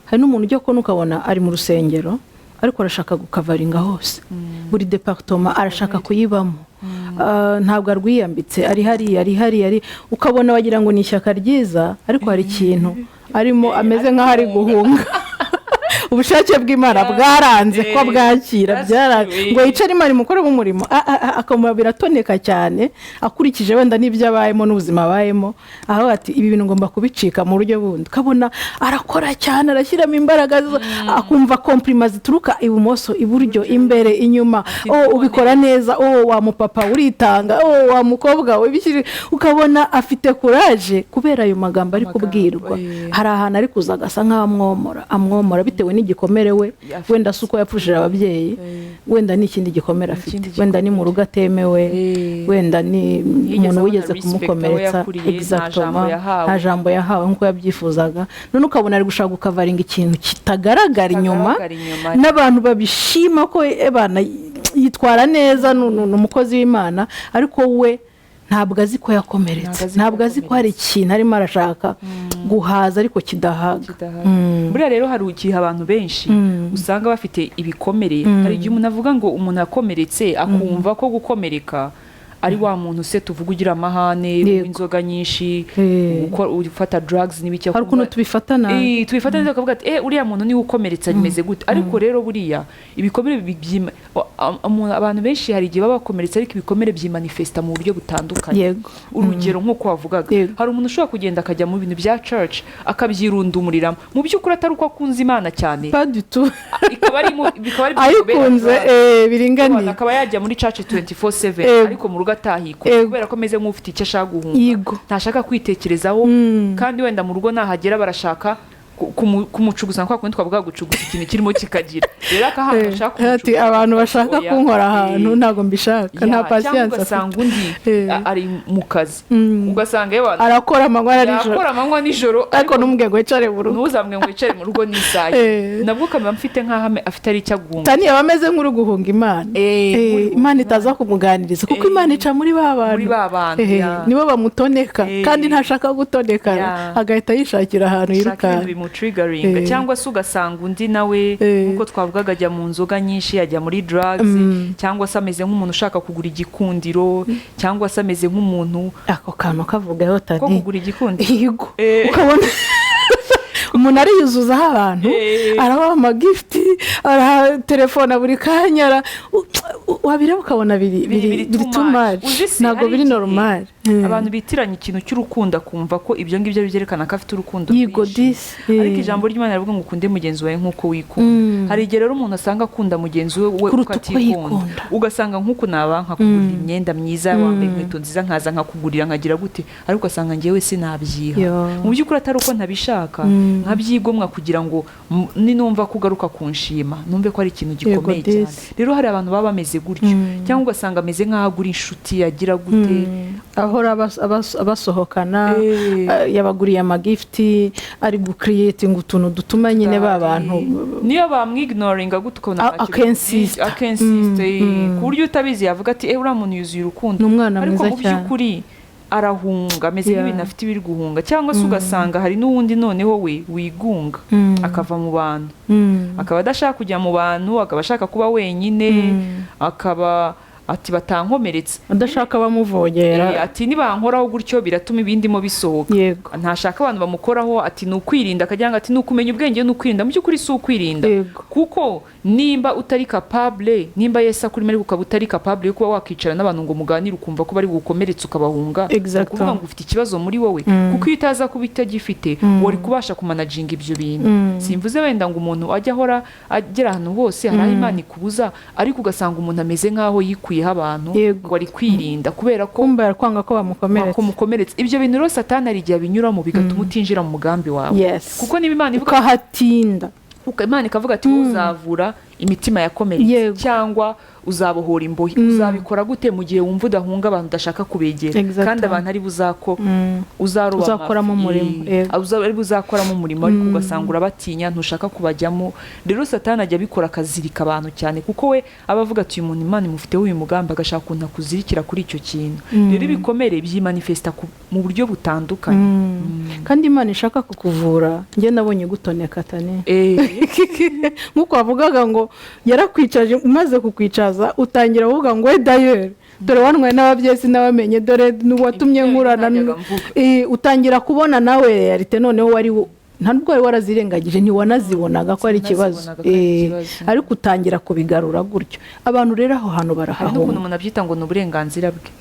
B: hari n'umuntu ujya kubona ukabona ari mu rusengero ariko arashaka gukavaringa hose, buri departement arashaka kuyibamo, ntabwo arwiyambitse, ari hariya ukabona wagira ngo ni ishyaka ryiza, ariko hari ikintu arimo ameze nk'aho ari guhunga. ubushake bw'Imana bwaranze ko bwakira, ngo yicare Imana imukore mu murimo, akamura biratoneka cyane akurikije wenda n'ibyo abayemo n'ubuzima abayemo, aho ati ibi bintu ngomba kubicika mu buryo bundi. Kabona arakora cyane, arashyiramo imbaraga, akumva komplima zituruka ibumoso, iburyo, imbere, inyuma. Ubikora neza, wa mupapa uritanga, wa mukobwa ukabona afite courage kubera ayo magambo ari kubwirwa. Hari ahantu ari kuza agasa nk'aho amwomora bitewe n'igikomere we, wenda si uko yapfushije ababyeyi, wenda n'ikindi gikomere afite, wenda ni mu rugo atemewe, wenda ni umuntu wigeze kumukomeretsa, nta jambo yahawe nk'uko yabyifuzaga, none ukabona ari gushaka gukavaringa ikintu kitagaragara inyuma, n'abantu babishima ko yitwara neza, ni umukozi w'Imana, ariko we ntabwo azi ko yakomeretse, ntabwo azi ko hari ikintu arimo arashaka guhaza ariko kidahaga.
A: Buriya rero hari igihe abantu benshi usanga bafite ibikomere. Hari igihe umuntu avuga ngo umuntu akomeretse akumva ko gukomereka ari wa muntu se tuvuga ugira amahane, inzoga nyinshi, ufata drugs n'ibiki.
B: Hari ukuntu tubifata nabi,
A: tubifata neza ukavuga ati uriya muntu niwe ukomeretsa bimeze gute, ariko rero buriya ibikomere abantu benshi hari igihe baba bakomeretsa, ariko ibikomere byimanifesta mu buryo butandukanye. Urugero nk'uko wavugaga, hari umuntu ushobora kugenda akajya mu bintu bya church akabyirundumuriramo, mu by'ukuri atari uko akunze Imana cyane, bikaba ari
B: ayikunze biringaniye,
A: akaba yajya muri church 24/7 ariko mu rugo atahiko, kubera ko ameze nk'ufite icyo ashaka guhunga, ntashaka kwitekerezaho, kandi wenda mu rugo nahagera barashaka kumucuguza kwa kundi twavuga gucuguza ikintu kirimo kikagira rero akahantu ashaka
B: ati abantu bashaka kunkora ahantu ntago mbishaka nta patience
A: ugasanga undi ari mu kazi ugasanga yewe
B: arakora
A: amanywa nijoro
B: ariko n'umubwiye ngo wicare mu rugo
A: ntuzamwe ngo wicare mu rugo n'isaha nabwo kamera mfite nk'aho afite ari icyo agunga
B: tani yaba ameze nk'uri guhunga Imana Imana itaza kumuganiriza kuko Imana ica muri ba bantu nibo bamutoneka kandi ntashaka gutonekana agahita yishakira ahantu yirukana
A: bimutriggeringa cyangwa se ugasanga undi nawe nkuko twavugaga ajya mu nzoga nyinshi ajya muri drugs cyangwa se ameze nk'umuntu ushaka kugura igikundiro cyangwa se ameze nk'umuntu
B: ako kantu kavugaho tani
A: ko kugura igikundiro
B: yego ukabona umuntu ariyuzuzaho abantu arabaha amagifti araha telefone buri kanya wabireba ukabona biri too much ntabwo biri normal
A: abantu bitiranya ikintu cy'urukundo akumva ko ibyo ngibyo byerekana ko afite urukundo rwinshi ariko ijambo ry'Imana rivuga ngo ukunde mugenzi wawe nk'uko wikunda hari igihe rero umuntu asanga akunda mugenzi we ukatikunda ugasanga nk'uko nabanka kugurira imyenda myiza wambaye inkweto nziza nkaza nkakugurira nkagira gute ariko ugasanga ngewe sinabyiha mu by'ukuri atari uko ntabishaka nkabyigomwa kugira ngo ninumva kugaruka kunshima numve ko ari ikintu gikomeye cyane rero hari abantu baba bameze gutyo cyangwa ugasanga ameze nk'aho agura inshuti yagira gute
B: ahora abasohokana yabaguriye amagifti ari gucreating utuntu dutuma nyine babantu
A: niyo bamwignoringa gute ukabona
B: akensist
A: ku buryo utabizi yavuga ati uriya muntu yuzuye urukundo ariko mu by'ukuri arahunga ameze nk'ibintu afite ibiri guhunga cyangwa se ugasanga hari n'uwundi noneho we wigunga akava mu bantu akaba adashaka kujya mu bantu akaba ashaka kuba wenyine akaba ati batankomeretse
B: adashaka bamuvogera
A: ati nibankoraho gutyo biratuma ibindimo bisohoka ntashaka abantu bamukoraho ati ni ukwirinda akagira ngo ati ni ukumenya ubwenge ni ukwirinda mu by'ukuri si ukwirinda kuko nimba utari capable nimba Yesu akuri muri ukaba utari capable yo kuba wakicara n'abantu ngo muganire ukumva ko bari gukomeretsa ukabahunga kuvuga ngo ufite ikibazo muri wowe kuko iyo utaza kuba itagifite wari kubasha kumanaginga ibyo bintu simvuze wenda ngo umuntu ajya ahora agera ahantu hose hari aho Imana ikubuza ariko ugasanga umuntu ameze nk'aho yikuyeho abantu ngo ari kwirinda kubera ko
B: kumva kwanga ko
A: bamukomeretsa ibyo bintu rero Satani ari igihe binyuramo bigatuma utinjira mu mugambi wawe kuko niba Imana ivuga
B: ukahatinda
A: Imana ikavuga ati uzavura imitima yakomeretse cyangwa uzabohora imbohe uzabikora gute mu gihe wumva udahunga abantu udashaka kubegera kandi abantu ari buzako
B: uzakoramo umurimo
A: ari buzakoramo umurimo ariko ugasanga urabatinya ntushaka kubajyamo rero Satani ajya abikora akazirika abantu cyane kuko we aba avuga ati uyu muntu Imana imufiteho uyu mugambi agashaka ukuntu akuzirikira kuri icyo kintu rero ibikomere byimanifesta mu buryo butandukanye
B: kandi Imana ishaka kukuvura njye nabonye gutoneka tane nk'uko wavugaga ngo yarakwicaje umaze kukwicaza utangira uvuga ngo dayeri dore wanwaye n'ababyeyi sinabamenye dore watumye nkurana utangira kubona nawe realite noneho wari ntabwo wari warazirengagije ntiwanazibonaga ko ari ikibazo ariko utangira kubigarura gutyo abantu rero aho hantu barahahunga
A: n'ukuntu umuntu abyita ngo ni uburenganzira bwe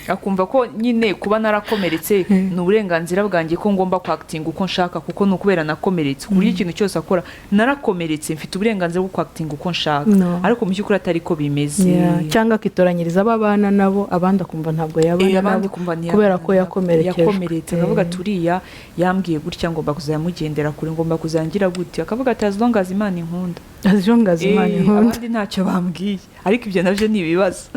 A: akumva ko nyine kuba narakomeretse ni uburenganzira bwanjye ko ngomba kwakitinga uko nshaka kuko ni ukubera nakomeretse ku buryo ikintu cyose akora narakomeretse mfite uburenganzira bwo kwakitinga uko nshaka ariko mu by'ukuri atari ko bimeze
B: cyangwa akitoranyiriza ababana nabo abandi akumva ntabwo yabana nabo kubera ko yakomerekejwe
A: akavuga ati uriya yambwiye gutya ngomba kuzayamugendera kure ngomba kuzangira gutya akavuga ati azongaza Imana inkunda abandi ntacyo bambwiye ariko ibyo nabyo ni ibibazo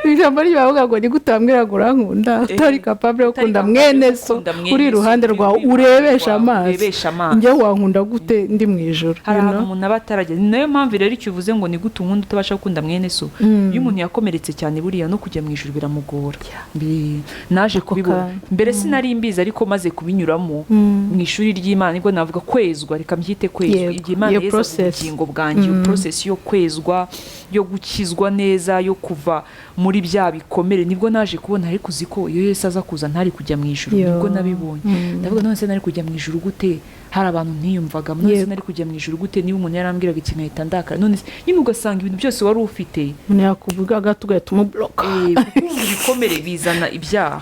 B: ijambo ry'abavuga ngo ni gute wambwira ngo urankunda utari capable yo gukunda mwene so uri iruhande rwawe urebesha amaso njye wankunda gute ndi mu ijoro
A: hari umuntu aba ataragera ni nayo mpamvu rero icyo uvuze ngo ni gute unkunda utabasha gukunda mwene so iyo umuntu yakomeretse cyane buriya no kujya mu ijoro biramugora naje kubibona mbere sinari mbizi ariko maze kubinyuramo mu ishuri ry'Imana nibwo navuga kwezwa reka mbyite kwezwa igihe Imana yeza ubugingo bwanjye process yo kwezwa yo gukizwa neza yo kuva muri bya bikomere nibwo naje kubona ariko uziko iyo Yesu aza kuza ntari kujya mu ijuru nibwo nabibonye ndavuga none se nari kujya mu ijuru gute hari abantu ntiyumvaga none se nari kujya mu ijuru gute niba umuntu yarambwiraga ikintu ahita ndakara none nyine ugasanga ibintu byose wari ufite
B: umuntu yakuvugaga tugahita umubloka
A: ibikomere bizana ibyaha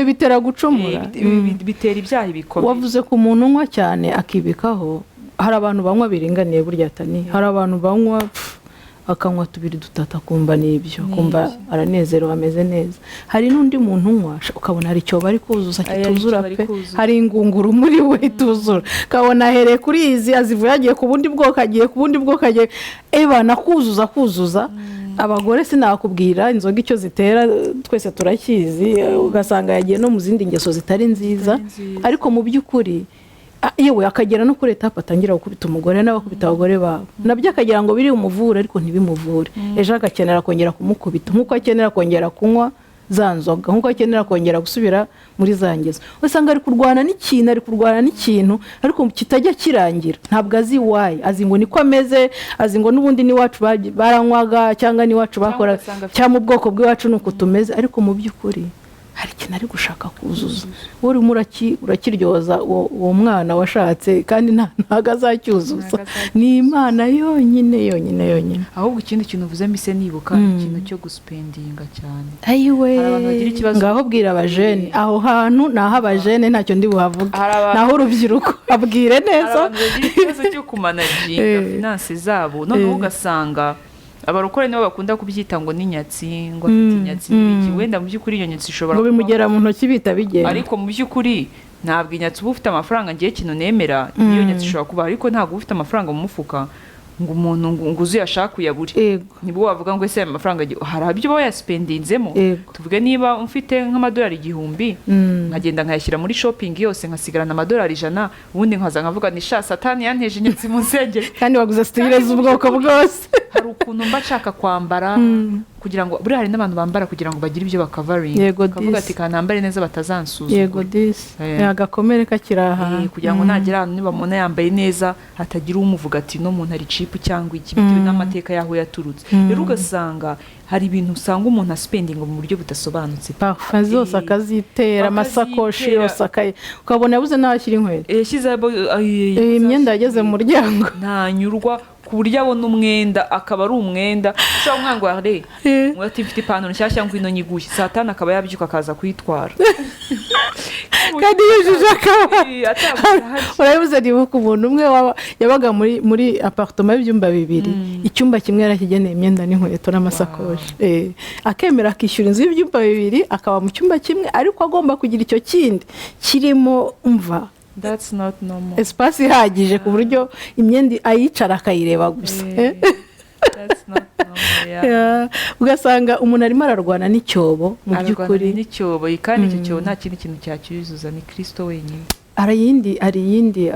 B: bitera gucumura
A: bitera ibyaha ibikomere
B: wavuze ko umuntu unywa cyane akibikaho hari abantu banywa biringaniye burya tani hari abantu banywa akanywa 2-3 akumva n'ibyo kumva aranezerewe ameze neza. Hari n'undi muntu unywa ukabona hari icyo bari kuzuza kituzura pe, hari ingunguru muri we ituzura, kabona here kuri izi azivuye agiye ku bundi bwoko agiye nakuzuza abagore sinakubwira inzoga icyo zitera twese turakizi, ugasanga yagiye no mu zindi ngeso zitari nziza, ariko mu by'ukuri yewe akagera no kuri etape atangira gukubita umugore n'abakubita abagore babo, nabyo akagira ngo biri umuvure ariko ntibimuvure, ejo agakenera kongera kumukubita nk'uko akenera kongera kunywa za nzoga, nk'uko akenera kongera gusubira muri za ngeso. Usanga ari kurwana n'ikintu ariko kitajya kirangira, ntabwo azi why, azi ngo niko ameze, azi ngo n'ubundi n'iwacu baranywaga cyangwa n'iwacu bakora cyangwa mu bwoko bw'iwacu nuko tumeze, ariko mu by'ukuri hari ikintu ari gushaka kuzuza. Uri urakiryoza uwo mwana washatse kandi ntago azacyuzuza, ni Imana yonyine.
A: Ahubwo ikindi kintu uvuze mise nibuka ikintu cyo guspendinga cyane.
B: Ayiwe ngaho bwira abajene aho hantu naho abajene ntacyo ndi buhavuga, naho urubyiruko abwire neza.
A: Abantu bagira ikibazo cyo kumanaginga finance zabo, noneho ugasanga abarokore nibo bakunda kubyita ngo n'inyatsi, ngo afite inyatsi n'iki, wenda mu by'ukuri iyo nyatsi ishobora
B: kuba bimugera mu ntoki bita bigenda,
A: ariko mu by'ukuri ntabwo inyatsi uba ufite amafaranga ngiye kintu nemera, iyo nyatsi ishobora kuba, ariko ntabwo ufite amafaranga mu mufuka ngo umuntu ngo uzuyashaka uyabure, nibwo wavuga ngo ese amafaranga hari abyo baba yaspendinzemo. Tuvuge niba mfite nk'amadolari 1000 nkagenda nkayashyira muri shopping yose nkasigarana amadolari 100, ubundi nkaza nkavuga ni sha satani yanteje inyatsi mu nsengero,
B: kandi waguze style z'ubwoko bwose.
A: Hari ukuntu mba nshaka kwambara kugira ngo buri hari n'abantu bambara kugira ngo bagire ibyo bakavaringa, kavuga ati kanambare neza batazansuzuma.
B: Yego this agakomere kakiraha
A: kugira ngo nagera ahantu nibamona yambaye neza hatagira umuvuga ati no muntu ari cheap cyangwa iki, bitewe n'amateka yaho yaturutse. Rero ugasanga hari ibintu usanga umuntu aspending mu buryo budasobanutse,
B: parfum zose akazitera, amasakoshi yose ukabona yabuze n'abashyira inkweto,
A: yashyize
B: imyenda yageze mu muryango
A: ntanyurwa ku buryo abona umwenda akaba ari umwenda ushobora umwango ware mwati mfite ipantaro nshyashya ngo ino nyigushye saa 5 akaba yabyuka akaza kuyitwara
B: kandi yujuje akaba urabivuze nibuka umuntu umwe yabaga muri apartment y'ibyumba 2, icyumba kimwe yarakigeneye imyenda n'inkweto n'amasakoshi, akemera akishyura inzu y'ibyumba 2 akaba mu cyumba kimwe, ariko agomba kugira icyo kindi kirimo umva.
A: That's not normal.
B: Espace ihagije ku buryo imyenda ayicara akayireba gusa.
A: That's not normal.
B: Ugasanga umuntu arimo ararwana n'icyobo mu by'ukuri,
A: n'icyobo kandi icyo cyobo nta kindi kintu cyacyuzuza, ni Kristo wenyine.
B: Ari yindi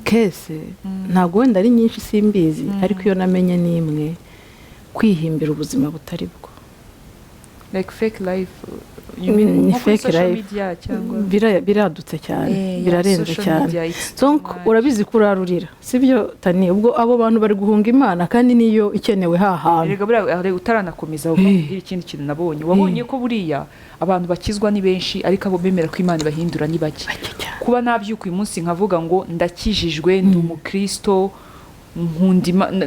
B: case ntabwo wenda ari nyinshi simbizi, ariko iyo namenye n'imwe, kwihimbira ubuzima butari bwo,
A: like fake life.
B: Ni fake life biradutse cyane, birarenze cyane. Donc urabizi kurarurira sibyo tani, ubwo abo bantu bari guhunga Imana kandi niyo ikenewe hahantu.
A: Rega buriya utaranakomeza uvuga ikindi kintu nabonye, wabonye ko buriya abantu bakizwa ni benshi, ariko abo bemera ko Imana bahindura ni bake. Kuba nabyuka uyu munsi nkavuga ngo ndakijijwe ndi umukristo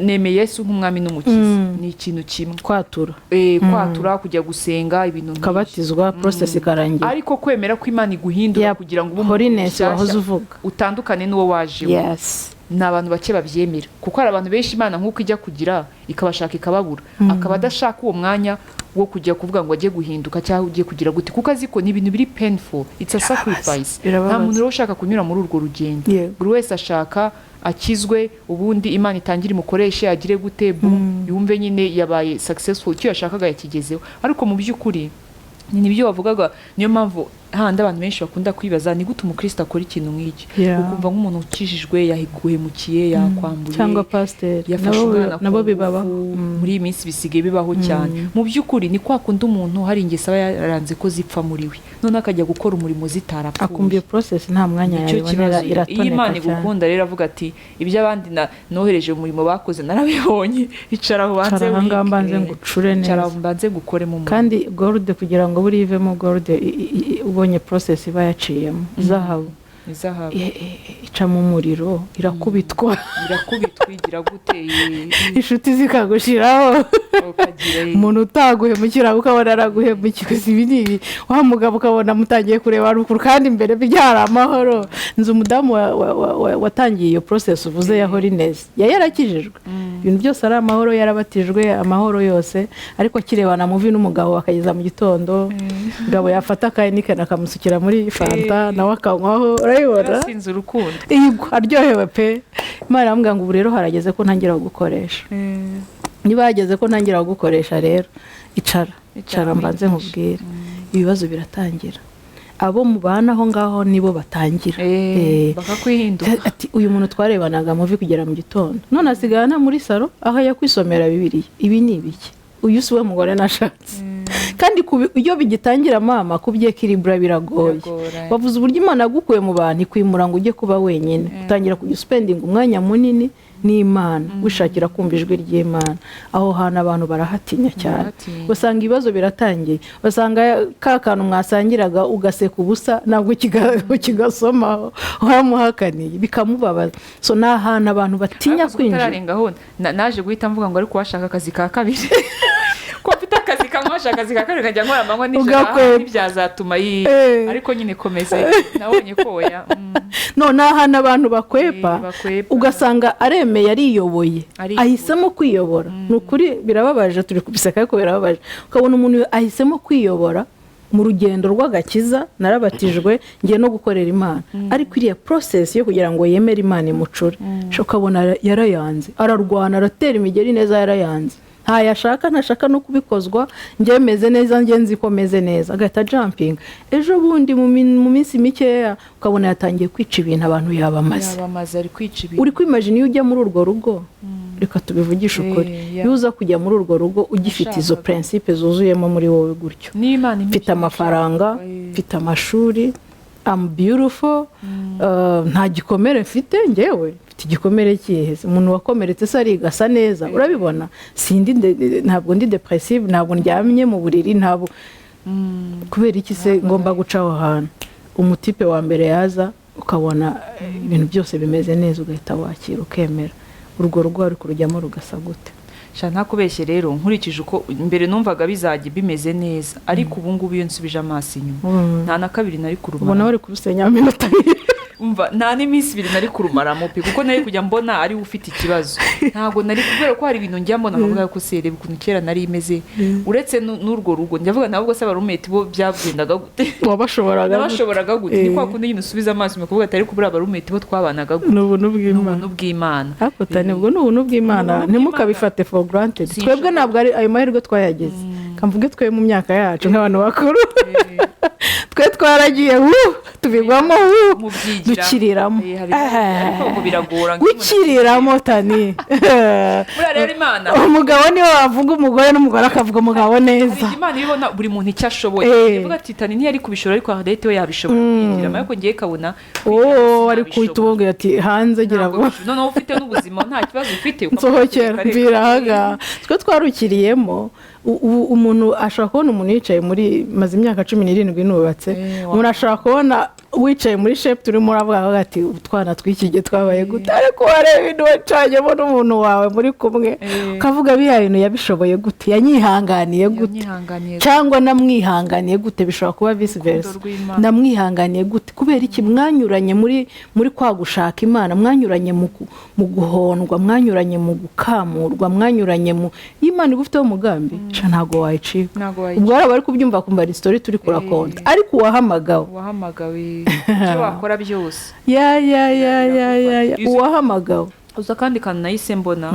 A: nemeye Yesu nk'umwami n'umukiza, ni ikintu kimwe. Kwatura kujya gusenga ibintu
B: kabatizwa process ikarangira,
A: ariko kwemera ko Imana iguhindura kugira ngo
B: holiness wahoze uvuga
A: utandukane n'uwo waje. Ni abantu bake babyemera, kuko hari abantu benshi Imana nk'uko ijya kugira ikabashaka ikababura, akaba adashaka uwo mwanya wo kujya kuvuga ngo ajye guhinduka cyangwa ugiye kugira gute, kuko aziko ni ibintu biri painful, it's a sacrifice. Nta muntu rero ushaka kunyura muri urwo rugendo, buri wese ashaka akizwe ubundi Imana itangira imukoreshe agire gute yumve nyine yabaye successful, icyo yashakaga yakigezeho. Ariko mu by'ukuri nibyo wavugaga, niyo mpamvu handi abantu benshi bakunda kwibaza ni gute umukristo akora ikintu nk'iki, ukumva nk'umuntu ukijijwe yahiguhemukiye yakwambuye
B: cyangwa pastor, nabo bibabaho
A: muri iyi minsi bisigaye bibaho cyane. Mu by'ukuri ni kwa kundi umuntu hari ingeso aba yaranze ko zipfa muri we, none akajya gukora umurimo zitarapfuye,
B: akumva process nta mwanya yabonera iratoneka cyane.
A: Imana igukunda rero avuga ati ibyo abandi nohereje umurimo bakoze narabibonye, icara aho banze
B: mbanze ngucure neza,
A: icara mbanze gukore mu
B: kandi gold kugira ngo burivemo gold ubonye process iba yaciyemo zahabu ica mu muriro irakubitwa
A: igira gute
B: inshuti zikagushiraho umuntu utaguhemukira ukabona araguhemukira ibi wa mugabo ukabona mutangiye kureba rukuru kandi imbere byari amahoro. nzi umudamu watangiye iyo process uvuze ya holiness yarakijijwe ibintu byose ari amahoro, yarabatijwe amahoro yose, ariko kirebana muvi n'umugabo akageza mu gitondo ngabo yafata akayenike nakamusukira muri fanta nawe akanywaho, urayibona
A: sinzi urukundo
B: aryohewe pe. Imana yambwira ngo ubu rero harageze ko ntangira gukoresha. Niba hageze ko ntangira gukoresha rero icara mbanze nkubwire ibibazo biratangira. Abo mubana aho ngaho nibo batangira
A: bakakwihinduka
B: ati uyu muntu twarebanaga muvi kugera mu gitondo none asigana muri salo aho yakwisomera Bibiliya, ibi ni ibiki, uyu si we mugore nashatse. kandi iyo bigitangira mama kubyekiribura biragoye. Bavuze uburyo Imana yagukuye mu bantu ikwimura ngo ujye kuba wenyine, utangira kujya spending umwanya munini n'Imana wishakira kumva ijwi ry'Imana. Aho hana abantu barahatinya cyane, basanga ibibazo biratangiye, basanga ka kantu mwasangiraga ugaseka ubusa nabwo kigasomaho wamuhakaniye bikamubabaza. So nahana abantu batinya kwinjira.
A: Naje guhita mvuga ngo ariko washaka akazi ka kabiri ko mfite akazi kamwasha akazi ka kabiri kajya nkora amanywa n'ijoro ntibyazatuma ariko nyine komeze nabonye ko oya
B: no nahana abantu bakwepa ugasanga aremeye ariyoboye ahisemo kwiyobora. Nukuri birababaje, turi kubiseka ariko birababaje ukabona umuntu ahisemo kwiyobora mu rugendo rw'agakiza. Narabatijwe ngiye no gukorera Imana, ariko iriya process yo kugira ngo yemere Imana imucure ukabona yarayanze, ararwana aratera imigeri neza, yarayanze ntashaka no kubikozwa. Njye meze neza, njye nzi ko meze neza, agahita jumping. Ejo bundi mu minsi mikeya ukabona yatangiye kwica ibintu abantu yabamaze
A: ari kwica ibintu.
B: Uri kwimagine iyo ujya muri urwo rugo, reka tubivugisha ukuri, iyo uza kujya muri urwo rugo ugifite izo principe zuzuyemo muri wowe gutyo, mfite amafaranga, mfite amashuri, I'm beautiful, nta gikomere mfite njyewe, igikomere cyiheze. Umuntu wakomeretse se ariga asa neza, urabibona. Ntabwo ndi depressive, ntabwo ndyamye mu buriri, ntabwo kubera iki se ngomba guca aho hantu. Umutipe wa mbere yaza ukabona ibintu byose bimeze neza, ugahita wakira ukemera. Urwo rugo ari kurujyamo rugasa gute?
A: Nta kubeshye rero, nkurikije uko mbere numvaga bizajya bimeze neza, ariko ubu ngubu iyo nsubije amaso inyuma nta na kabiri nari kurumara.
B: Ubona bari kurusenya minota
A: umva nta n'iminsi ibiri nari kurumaramo pe, kuko nari kujya mbona ari ufite ikibazo. Ntabwo nari kubera ko hari ibintu njya mbona nkavuga ko se reba ukuntu kera nari imeze. Uretse n'urwo rugo ndavuga nabwo se abarumeti bo byagendaga gute,
B: wabashoboraga
A: gute ni kwa kundi nyine usubiza amaso mu kuvuga atari kubura abarumeti bo twabanaga gute.
B: N'ubuntu
A: bw'Imana
B: akotane ubwo n'ubuntu bw'Imana ntimukabifate for granted. Twebwe ntabwo ari ayo mahirwe twayageze, kamvuge twe mu myaka yacu nk'abantu bakuru twe twaragiye tubigwamo dukiriramo wikiriramo tani. Umugabo niwe wavuga umugore n'umugore akavuga umugabo neza.
A: Imana ibona buri muntu icyo ashoboye. Ivuga ati tani ntiyari kubishora ariko Arlette we yabishobora. Kwinjiramo ariko ngiye kabona
B: ari kuitubonga ati hanze gira ngo
A: noneho ufite n'ubuzima nta kibazo ufite
B: nsohokera mbirahaga. Twe twarukiriyemo umuntu ashaka kubona umuntu yicaye muri maze imyaka 17 nubatse, umuntu ashaka kubona wicaye muri shape turimo uravuga ati utwana twikige twabaye gute, ariko wareba ibintu wacanyemo n'umuntu wawe muri kumwe ukavuga biya bintu yabishoboye gute, yanyihanganiye gute, cyangwa namwihanganiye gute. Bishobora kuba vice versa, namwihanganiye gute kubera iki mwanyuranye muri kwa gushaka Imana, mwanyuranye mu guhondwa, mwanyuranye mu gukamurwa, mwanyuranye mu Imana igufiteho umugambi ntago wayicika. Ubwo bari kubyumva kumva story turi kurakonta, ariko wahamagawe
A: icyo wakora byose
B: uwahamagawe.
A: Uza kandi kanayise mbona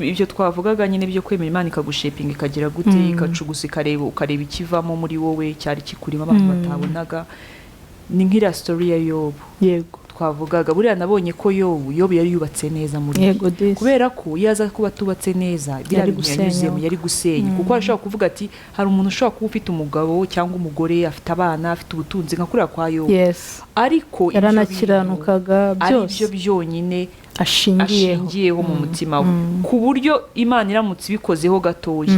A: ibyo twavugaga nyine byo kwemera Imana ikagushaping ikagira gute, ikacugusa ukareba ikivamo muri wowe cyari kikurimo abantu batabonaga. Ni nk'ira story ya Yobu.
B: Yego
A: twavugaga buriya nabonye ko Yobu yari yubatse neza muri kubera ko yaza kuba tubatse neza yari gusenya kuko ashobora kuvuga ati hari umuntu ushobora kuba ufite umugabo cyangwa umugore afite abana afite ubutunzi nka kuriya kwa Yobu, ariko
B: yaranakiranukaga byose
A: byonyine
B: ashingiyeho
A: mu mutima we, ku buryo Imana iramutse ibikozeho gatoya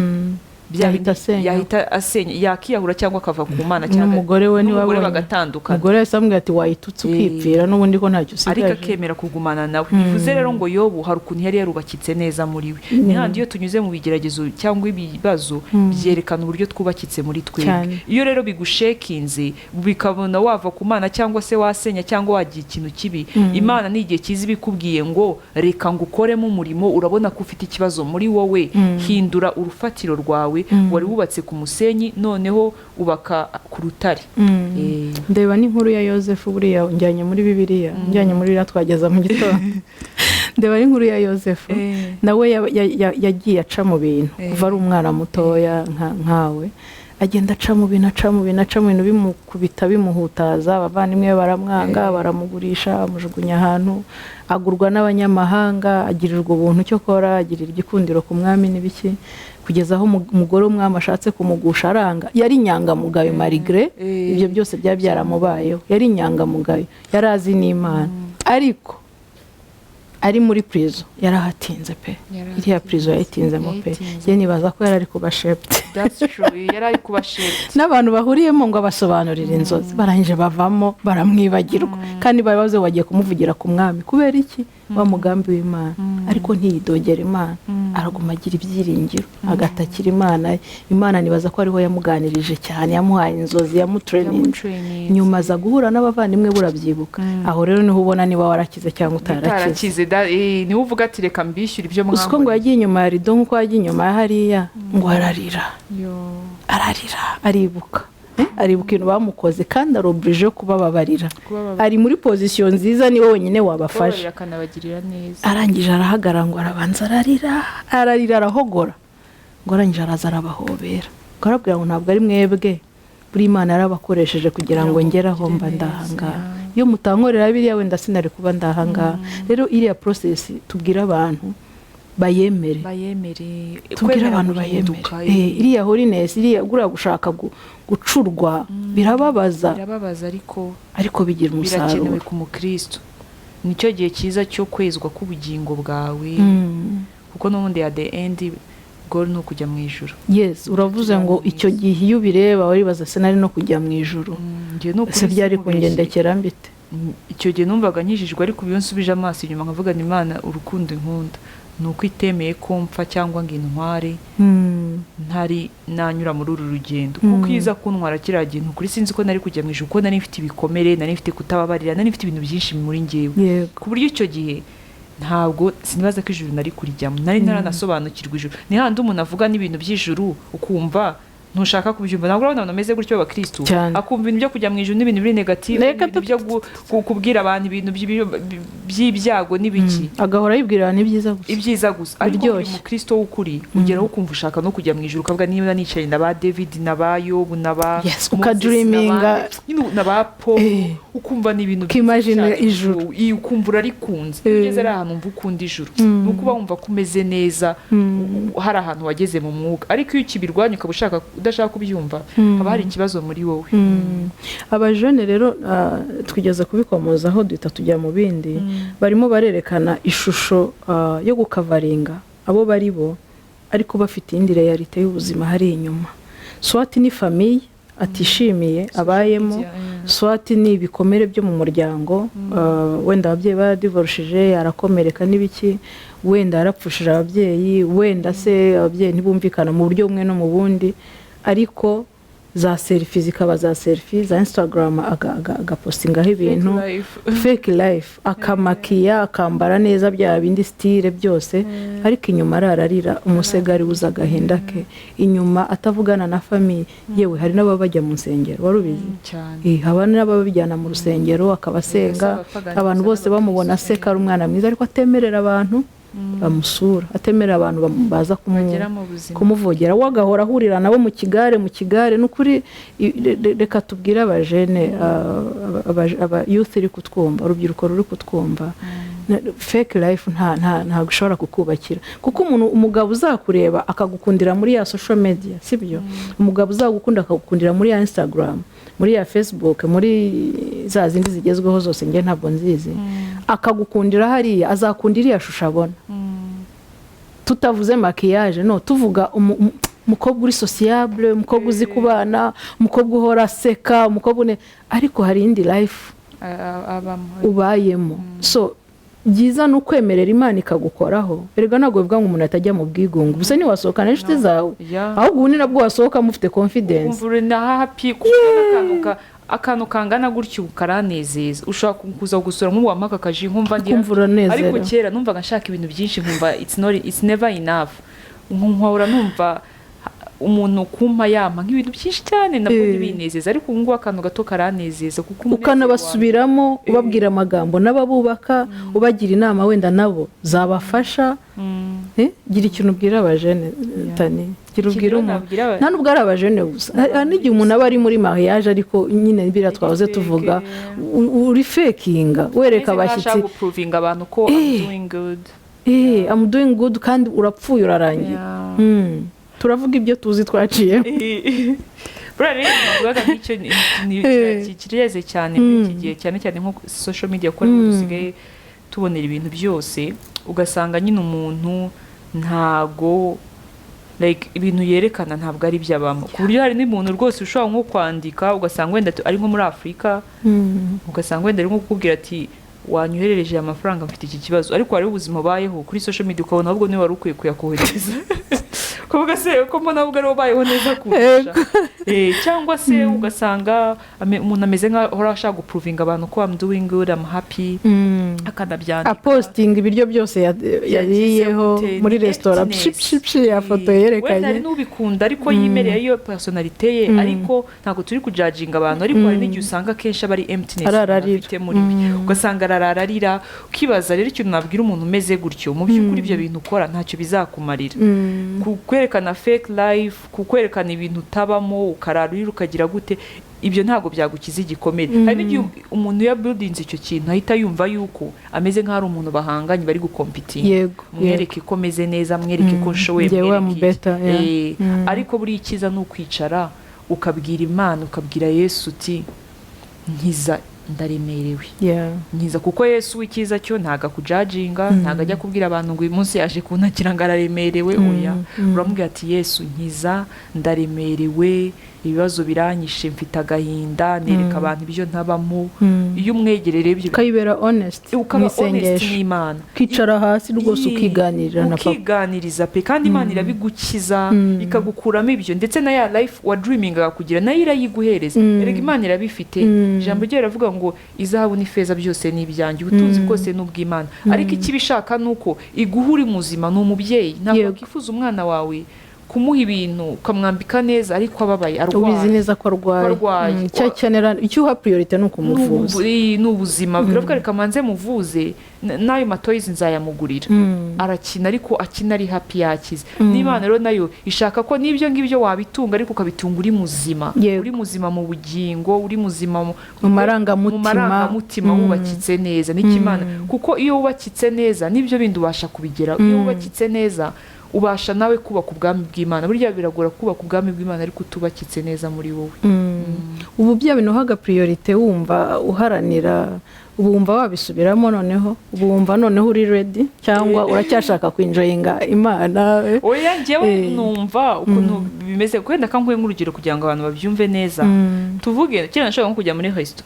A: yahita asenya yakiyahura cyangwa akava ku Mana cyangwa
B: umugore we
A: bagatandukana.
B: umugore yasambwe ati wayitutse ukipfira n'ubundi ko ntacyo usigaje,
A: ariko akemera kugumana nawe. bivuze rero ngo Yobu hari ukuntu yari yarubakitse neza muri we. ni handi iyo tunyuze mu bigeragezo cyangwa ibibazo byerekana uburyo twubakitse muri twebwe. iyo rero bigushekinze bikabona wava ku Mana cyangwa se wasenya cyangwa wagiye ikintu kibi, Imana ni igihe kizi bikubwiye ngo reka ngukoremo umurimo, urabona ko ufite ikibazo muri wowe, hindura urufatiro rwawe wari wubatse ku musenyi noneho ubaka ku rutare.
B: ndeba n'inkuru ya Yosefu, buriya njyanye muri Bibiliya, twageza mu gitondo. ndeba n'inkuru ya Yosefu, nawe yagiye aca mu bintu kuva ari umwana mutoya nkawe, agenda aca mu bintu bimukubita bimuhutaza. abavandimwe baramwanga, baramugurisha, amujugunya ahantu, agurwa n'abanyamahanga, agirirwa ubuntu cyo kora, agirira igikundiro ku mwami n'ibiki, kugeza aho umugore w'umwami ashatse kumugusha aranga. yari inyangamugayo marigre ibyo byose byaba byaramubayeho, yari inyangamugayo, yari azi n'Imana, ariko ari muri prison yarahatinze pe. iriya prison yayitinzemo pe. ye nibaza ko yari ari kubashepte.
A: yari ari kubashepte
B: n'abantu bahuriyemo ngo abasobanurire inzozi, barangije bavamo baramwibagirwa, kandi babaze wagiye kumuvugira ku mwami kubera iki? wa mugambi w'Imana. ariko ntiyidogera Imana, araguma agira ibyiringiro, agatakira Imana. Imana nibaza ko ariho yamuganirije cyane, yamuhaye inzozi, yamutraining. nyuma aza guhura n'abavandimwe, burabyibuka. aho rero niho ubona niba warakize cyangwa utarakize.
A: niwe uvuga ati reka mbishyure ibyo mwambaye.
B: usiko ngo yagiye inyuma ya rido, nk'uko yagiye inyuma ya hariya, ngo ararira, aribuka ibintu bamukoze, kandi arobrije yo kubababarira. ari muri position nziza, niwe wenyine wabafasha. arangije arahagarara ngo arabanza ararira arahogora, ngo arangije araza arabahobera, ngo arabwira ngo ntabwo ari mwebwe, buri Imana yarabakoresheje kugira ngo ngere aho mba ndahangaha. iyo mutankorera biriya wenda sinari kuba ndahangaha. rero iriya process tubwira abantu bayemere, tubwire abantu bayemere. iriya holiness, iriya gura gushaka gucurwa, birababaza ariko bigira umusaruro.
A: birakenewe ku mukristo. nicyo gihe cyiza cyo kwezwa k'ubugingo bwawe, kuko n'ubundi ya the end goal ni ukujya mu ijuru.
B: yes, uravuze ngo icyo gihe iyo ubireba waribaza se nari no kujya mu ijuru, se byari kungendekera mbite.
A: icyo gihe numvaga nkijijwe, ariko iyo nsubije amaso inyuma nkavuga ni Imana urukundo inkunda, ni uko itemeye ko mpfa cyangwa ngo intware ntari nanyura muri uru rugendo. kuko iza kuntwara kiriya gihe kuri sinzi ko nari kujya mu ijuru, kuko nari mfite ibikomere, nari mfite kutababarira, nari mfite ibintu byinshi muri njyewe. ku buryo icyo gihe ntabwo sinibaza ko ijuru nari kurijyamo, nari naranasobanukirwa ijuru. ni handi umuntu avuga n'ibintu by'ijuru ukumva ntushaka kubyumva. ntabwo urabona abantu bameze gutyo b'abakristo, akumva ibintu byo kujya mu ijuru n'ibintu biri negative, ibintu byo kubwira abantu ibintu by'ibyago n'ibiki,
B: agahora yibwira abantu
A: ibyiza gusa. ariko uri mukristo w'ukuri ugeraho ukumva ushaka no kujya mu ijuru, ukavuga niba nicaye na ba David na ba Yobu na ba
B: ukadreaminga
A: na ba Paul, ukumva ni ibintu
B: ukimagine ijuru,
A: ukumva urarikunze. ugeze ari ahantu umva ukunda ijuru, ni ukuba wumva ko umeze neza, hari ahantu wageze mu mwuka. ariko iyo ukibirwanya ukaba udashaka kubyumva, haba hari ikibazo muri wowe.
B: abajene rero twigeze kubikomozaho duhita tujya mu bindi. barimo barerekana ishusho yo gukavaringa abo bari bo, ariko bafite indi realite y'ubuzima hari inyuma. swati ni famiye atishimiye abayemo, swati ni ibikomere byo mu muryango, wenda ababyeyi baradivorushije, arakomereka n'ibiki, wenda yarapfushije ababyeyi, wenda se ababyeyi ntibumvikana mu buryo bumwe no mu bundi, ariko za selfie zikaba za selfie za Instagram, agapostingaho ibintu fake life, akamakiya, akambara neza bya bindi style byose, ariko inyuma ararira umusegari uza agahinda ke, inyuma atavugana na famille. yewe hari n'ababajya mu nsengero, warubizi haba n'ababijyana mu rusengero akabasenga, abantu bose bamubona aseka ari umwana mwiza, ariko atemerera abantu bamusura, atemera abantu baza kumuvogera, wagahora ahurira nabo mu kigare n'ukuri. reka tubwire abajene, aba youth iri kutwumva, urubyiruko ruri kutwumva, fake life ntabwo ishobora kukubakira. kuko umugabo uzakureba akagukundira muri ya social media, sibyo? umugabo uzagukunda akagukundira muri ya Instagram, muri ya Facebook, muri za zindi zigezweho zose nge ntabwo nzizi, akagukundira hariya, azakundira iya shusho abona. tutavuze makiyaje, no tuvuga umukobwa uri sociable, umukobwa uzi kubana, umukobwa uhora aseka, umukobwa ariko hari indi life ubayemo. So byiza ni ukwemerera Imana ikagukoraho. Erega ntabwo bivuga ngo umuntu atajya mu bwigunge, gusa ni wasohokana n'inshuti zawe, ahubwo ubu ni nabwo wasohoka mufite confidence,
A: umvura na happy akantu kangana gutyo karanezeza. ushobora kuza gusura nk'uwamaka kaji nkumva ariko kera numvaga nshaka ibintu byinshi, nkumva it's never enough. Nkahora numva umuntu kumpa yampa nk'ibintu byinshi cyane nabwo ntibinezeza, ariko ubu ngubu akantu gato karanezeza, kuko
B: ukanabasubiramo ubabwira amagambo n'ababubaka, ubagira inama wenda nabo zabafasha. Gira ikintu ubwira abajene Tani, gira ubwira umuntu nta nubwo ari abajene gusa, n'igihe umuntu aba ari muri mariage ariko nyine bira twahoze tuvuga uri fakinga, wereka abashyitsi
A: guprovinga abantu ko I'm doing good.
B: I'm doing good kandi urapfuye urarangiye. Turavuga ibyo tuzi twaciye.
A: Buriya rero navugaga nk'icyo kireze cyane muri iki gihe, cyane cyane nko social media, kuko dusigaye tubonera ibintu byose, ugasanga nyine umuntu ntago like ibintu yerekana ntabwo ari by'abamo, ku buryo hari n'umuntu rwose ushobora nko kwandika ugasanga wenda ari nko muri Afurika, ugasanga wenda ari nko kukubwira ati wanyoherereje amafaranga mfite iki kibazo, ariko hari ubuzima ubayeho kuri social media ukabona ahubwo niwe wari ukwiye kuyakohereza. Kuvuga se ko mbona ahubwo ari ubayeho neza kurusha. Cyangwa se ugasanga umuntu ameze nk'aho ashaka guprovinga abantu ko I'm doing good, I'm happy, akanabyandika
B: aposting ibiryo byose yariyeho muri restaurant, ya foto yerekanye.
A: Wenda ari n'ubikunda ariko yimereye iyo personality ye, ariko ntabwo turi kujudginga abantu, ariko hari n'igihe usanga kenshi aba ari emptiness afite muri we, ugasanga arararira. Ukibaza rero ikintu nabwira umuntu umeze gutyo, mu by'ukuri ibyo bintu ukora ntacyo bizakumarira, kukwerekana fake life, kukwerekana ibintu utabamo, ukararira ukagira gute, ibyo ntabwo byagukiza igikomere. Hari n'igihe umuntu ya buildings icyo kintu ahita yumva yuko ameze nk'ari umuntu bahanganye bari gukompitinga, mwereke ko meze neza, mwereke ko nshoboye, mwereke. Ariko buri ikiza ni ukwicara ukabwira Imana, ukabwira Yesu uti nkiza ndaremerewe, nkiza, kuko Yesu w'ikiza cyo ntaga kujudginga, ntaga ajya kubwira abantu ngo uyu munsi yaje kuntakira ngo araremerewe. Oya, uramubwira ati Yesu nkiza ndaremerewe, ibibazo biranyishe, mfite agahinda, nereka abantu ibyo ntabamo. Iyo umwegerere ibyo
B: ukayibera honest,
A: ukaba honest n'Imana,
B: ukicara hasi rwose ukiganirira na papa,
A: ukiganiriza pe, kandi Imana irabigukiza ikagukuramo ibyo, ndetse na ya life wa dreaminga kugira nayo irayiguhereza. Erega Imana irabifite, ijambo rye riravuga ngo izahabu n'ifeza byose ni ibyanjye, ubutunzi bwose ni ubw'Imana. Ariko ikibishaka nuko iguhuri muzima, ni umubyeyi, ntabwo wakifuza umwana wawe kumuha ibintu ukamwambika neza ariko ababaye arwaye,
B: ubizi neza ko arwaye. Cyakenera icyo uha priority ni ukumuvuza,
A: ni ubuzima. Biravuga reka manze muvuze, nayo matoys nzayamugurira, arakina ariko akina ari happy yakize. N'Imana rero nayo ishaka ko n'ibyo ngibyo wabitunga ariko ukabitunga uri muzima, uri muzima mu bugingo, uri muzima mu marangamutima, wubakitse neza. N'Imana kuko iyo wubakitse neza n'ibyo bindi ubasha kubigera. Iyo wubakitse neza ubasha nawe kubaka ubwami bw'Imana. Burya biragora kubaka ubwami bw'Imana ariko utubakitse neza muri wowe.
B: Ubu bya bintu uhaga priority wumva uharanira, wumva wabisubiramo noneho, wumva noneho uri ready, cyangwa uracyashaka kwinjoyinga Imana?
A: Oya, njyewe numva ukuntu bimeze, kwenda kankuye nk'urugero kugira ngo abantu babyumve neza. Tuvuge kera nashaka nko kujya muri resto,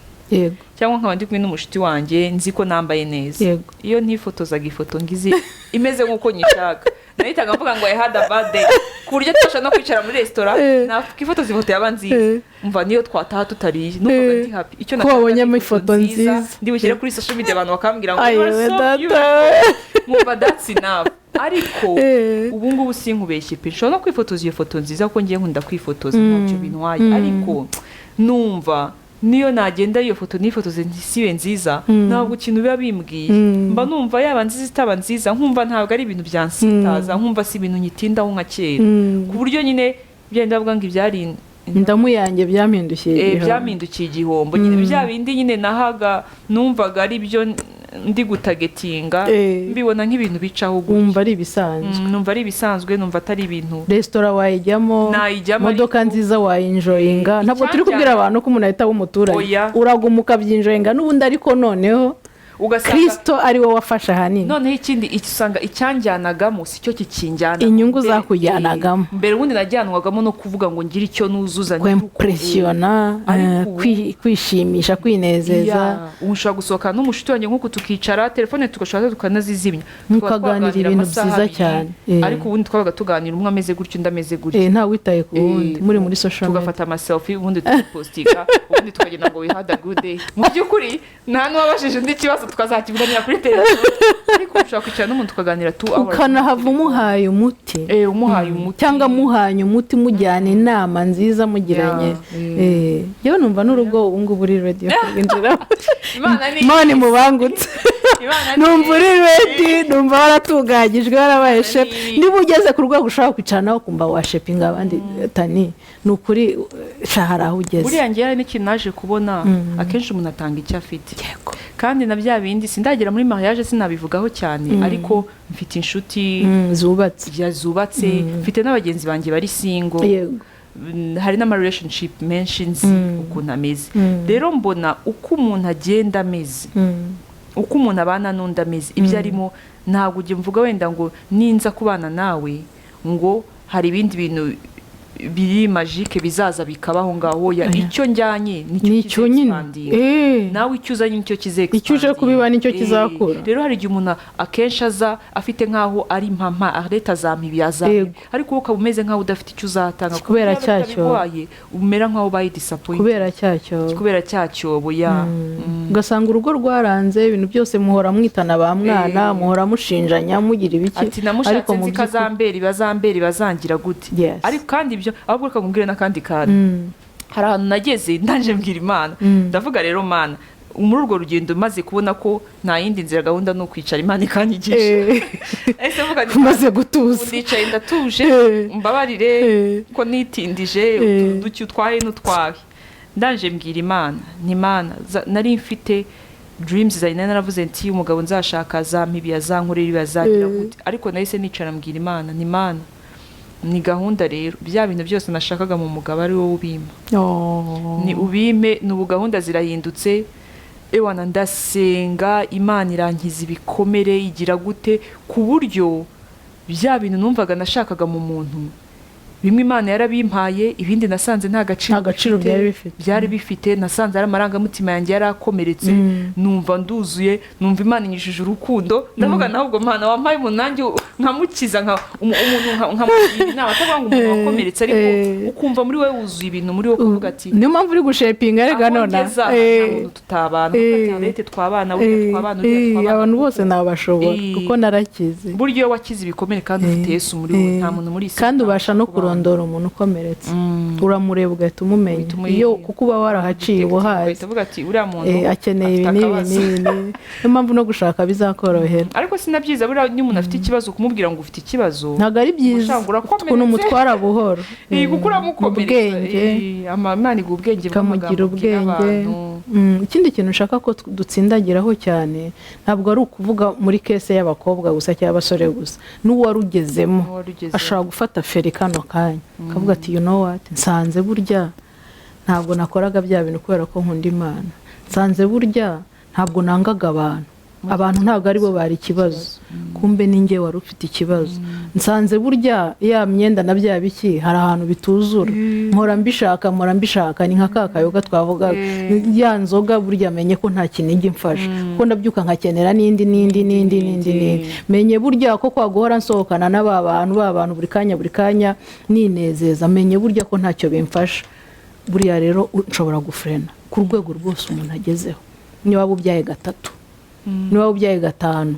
A: cyangwa nkaba ndi kumwe n'umushiti wanjye nzi ko nambaye neza, iyo ntifotozaga ifoto ngizi imeze nk'uko nyishaka, nahitaga mvuga ngo I had a bad day, ku buryo twasha no kwicara muri restaurant nakifotoza ifoto yaba nziza, umva niyo twataha tutariye numvaga ndi happy. Icyo
B: nashaka ifoto nziza
A: ndibushyire kuri social media, abantu bakambwira ngo mumva that's enough. Ariko ubu ngubu sinkubeshye pe, nshobora no kwifotoza iyo foto nziza kuko ngiye nkunda kwifotoza, ntacyo bintwaye. Ariko numva niyo nagenda iyo foto nifotoze sibe nziza, ntabwo ikintu biba bimbwiye. Mba numva yaba nziza itaba nziza, nkumva ntabwo ari ibintu byansitaza, nkumva si ibintu nyitindaho nka kera, ku buryo nyine byenda bavuga ngo ibyari
B: indamu yanjye
A: byamindukiye igihombo. Nyine bya bindi nyine nahaga numvaga ari byo ndi gutagetinga, mbibona nk'ibintu bicaho gutya,
B: numva ari ibisanzwe,
A: numva ari ibisanzwe, numva atari ibintu.
B: Restaurant wayijyamo, modoka nziza wayinjoyinga, ntabwo turi kubwira abantu ko umuntu ahita w'umuturage uraguma ukabyinjoyinga n'ubundi, ariko noneho Kristo ari we wafashe ahanini.
A: Noneho ikindi usanga icyanjyanagamo si cyo kikinjyana,
B: inyungu zakujyanagamo.
A: Mbere ubundi najyanwagamo no kuvuga ngo ngire icyo nuzuza,
B: kwimpressiona, kwishimisha, kwinezeza.
A: Ushobora gusohoka n'umushuti wanjye nk'uko tukicara telefone tugashaka tukanazizimya,
B: mukaganira ibintu byiza cyane.
A: Ariko ubundi twabaga tuganira umwe ameze gutyo ndameze gutyo,
B: nta witaye ku wundi, muri social media
A: tugafata amaselfie ubundi tupostika ubundi tukagenda ngo we had a good day. Mu by'ukuri nta n'uwabashije undi kibazo tukazakivuganira kuri telefone, ariko ushobora kwicara n'umuntu tukaganira 2 hours,
B: ukanahava umuhaye umuti,
A: umuhaye umuti
B: cyangwa muhanye umuti, mujyana inama nziza mugiranye. Yewe numva n'urugo ubu ngubu uri ready kwinjira. Imana imubangutse, numva uri ready, numva waratunganyijwe, warabaye chef. Niba ugeze ku rwego ushaka kwicara nawe kumva washepinga abandi, tani ni ukuri shahara aho ugeze.
A: Buriya ngiye hari n'ikintu naje kubona, akenshi umuntu atanga icyo afite, kandi na bya bindi sindagera muri mariage sinabivugaho cyane, ariko mfite inshuti zubatse, mfite n'abagenzi banjye bari single, hari n'ama relationship menshi nzi ukuntu ameze. Rero mbona uko umuntu agenda ameze, uko umuntu abana n'undi ameze, ibyo arimo ntabwo ujye mvuga wenda ngo ninza kubana nawe ngo hari ibindi bintu biri magique bizaza bikabaho ngaho. Icyo njyanye
B: nicyo nyine,
A: nawe icyo uzanye nicyo kizekwa,
B: icyo uje kubiba nicyo kizakura.
A: Rero hari igihe umuntu akenshi aza afite nkaho ari impampa areta azampibiyaza, ariko ukaba umeze nkaho udafite icyo uzatanga
B: kubera cyacyo,
A: umera nkaho bayi disappoint kubera cyacyobo.
B: Ugasanga urugo rwaranze, ibintu byose muhora mwitana ba mwana, muhora mushinjanya, mugira ibiki,
A: ati namushatse nzi kazamberi bazangira gute. Ariko kandi ahubwo kakubwire n'akandi kantu. Hari ahantu nageze ndanje mbwira Imana, ndavuga rero Mana, muri urwo rugendo maze kubona ko nta yindi nzira, gahunda no kwicara Imana ikanyigisha. Ese vuga
B: maze gutuza,
A: ndicaye ndatuje, mbabarire ko nitindije uduki utwaye n'utwaye. Ndanje mbwira Imana, ni Mana, nari mfite dreams zaine naravuze nti umugabo nzashaka azampibiya zankorera ibizagira gute, ariko nahise nicara mbwira Imana, ni Mana, ni gahunda rero, bya bintu byose nashakaga mu mugabo ari wowe ubima. Ni ubime, n'ubu gahunda zirahindutse. Ewana ndasenga Imana irankiza ibikomere, igira gute, ku buryo bya bintu numvaga nashakaga mu muntu bimwe Imana yarabimpaye, ibindi nasanze nta gaciro byari bifite. Nasanze ari amarangamutima yanjye yarakomeretse, numva nduzuye, numva Imana inyishije urukundo. Ndavuga naho ubwo Mana wampaye umuntu nanjye nkamukiza, umuntu nkamubwira inama, atavuga ngo umuntu wakomeretse, ariko ukumva muri we wuzuye ibintu muri wo, kuvuga ati
B: niyo mpamvu uri gushepinga rega none
A: nta muntu tutabana, leta twabana,
B: abantu bose nabashobora kuko narakize.
A: Buryo wakize ibikomere kandi ufite Yesu muri we, nta muntu muri isi
B: kandi ubasha no kurondora umuntu ukomeretse, uramureba ugahita umumenya, iyo kuko uba warahaciye ubuhazi,
A: uvuga ati uriya muntu
B: akeneye ibi n'ibi. Niyo mpamvu no gushaka bizakorohera.
A: Ariko sinabyiza buriya niyo umuntu afite ikibazo kumubwira ngo ufite ikibazo,
B: ntabwo ari byiza, ukuntu umutwara buhoro,
A: kuko uramukomeretsa. Imana iguha ubwenge,
B: kamugira ubwenge. Ikindi kintu ushaka ko dutsindagiraho cyane, ntabwo ari ukuvuga muri kese y'abakobwa gusa cyangwa abasore gusa, n'uwarugezemo ashobora gufata feri kano kanya akavuga ati you know what, nsanze burya ntabwo nakoraga bya bintu kubera ko nkunda Imana, nsanze burya ntabwo nangaga abantu ntabwo aribo bari ikibazo, kumbe ninjye wari ufite ikibazo. Nsanze burya ya myenda na bya biki hari ahantu bituzura, mpora mbishaka, ni nka kakayoga twavuga, ya nzoga burya menye ko nta kinigi mfashe, kuko ndabyuka nkakenera n'indi, menye burya ko kwaguhora nsohokana n'abantu buri kanya ninezeza, menye burya ko ntacyo bimfasha. Buriya rero nshobora gufrena ku rwego rwose umuntu agezeho. Niba waba ubyaye 3, niba waba ubyaye 5,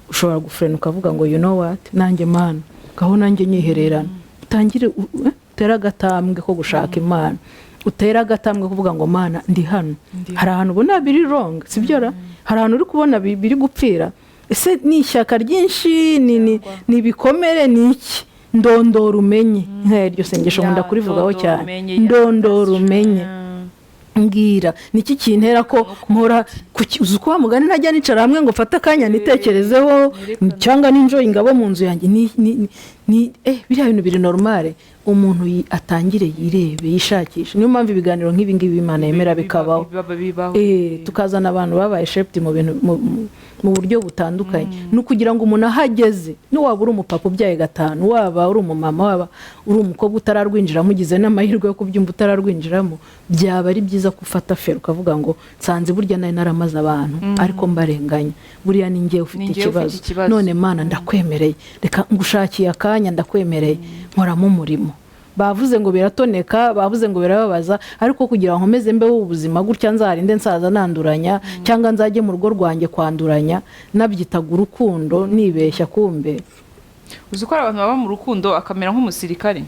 B: ushobora gufrena ukavuga ngo you know what, nanjye Mana gaho nanjye nyihererana, utangire utera agatambwe ko gushaka Imana, utera agatambwe kuvuga ngo Mana ndi hano. Hari ahantu ubona biri wrong, sibyo ra? Hari ahantu uri kubona biri gupfira, ese ni ishyaka ryinshi, ni bikomere, ni iki? Ndondora umenye. Nk'iryo sengesho nkunda kurivugaho cyane, ndondora umenye. mbwira niki kintera ko mpora uzi ko mugani ntajya nicara hamwe ngo mfate akanya nitekerezeho cyangwa ninjo ingabo mu nzu yanjye biriya bintu biri normale umuntu atangire yirebe yishakisha. Niyo mpamvu ibiganiro nk'ibi ngibi Imana yemera bikabaho, tukazana abantu babaye shaped mu bintu mu buryo butandukanye. Ni ukugira ngo umuntu ahageze waba uri umupapa ubyaye 5, waba uri umumama, waba uri umukobwa utararwinjiramo ugize n'amahirwe yo kubyumva utararwinjiramo, byaba ari byiza gufata fero ukavuga ngo nsanze burya nari naramaze abantu ariko mbarenganya, buriya ni njye ufite ikibazo, none Mana ndakwemereye, reka ngushakiye akanya, ndakwemereye nkoramo umurimo. Bavuze ngo biratoneka, bavuze ngo birababaza, ariko kugira ngo nkomeze mbeho ubuzima gutya nzarinde nsaza nanduranya cyangwa nzajye mu rugo rwanjye kwanduranya, nabyitaga urukundo nibeshya. Kumbe
A: uzi ko abantu baba mu rukundo akamera nk'umusirikare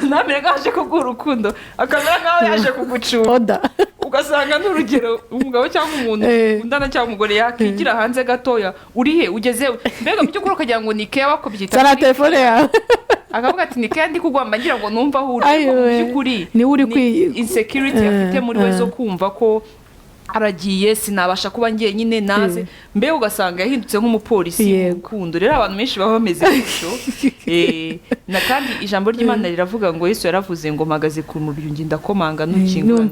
A: namere gaje kuguha urukundo akamera nkaho yaje kugucunga, ugasanga n'urugero umugabo cyangwa umuntu undana cyangwa umugore yakigira hanze gatoya, urihe ugeze mbega byo kuri ukagira ngo ni keya bakobyita
B: sana telefone yawe
A: akavuga ati ni keya ndi kugwamba ngira ngo numva aho uri, mu by'ukuri
B: ni uri
A: insecurity afite muri we zo kumva ko aragiye sinabasha kuba ngiye nyine naze, mbega ugasanga yahindutse nk'umupolisi mu rukundo. Rero abantu benshi baba bameze gutyo na kandi ijambo ry'Imana riravuga ngo Yesu yaravuze ngo mpagaze ku mubiri ndakomanga ntukingura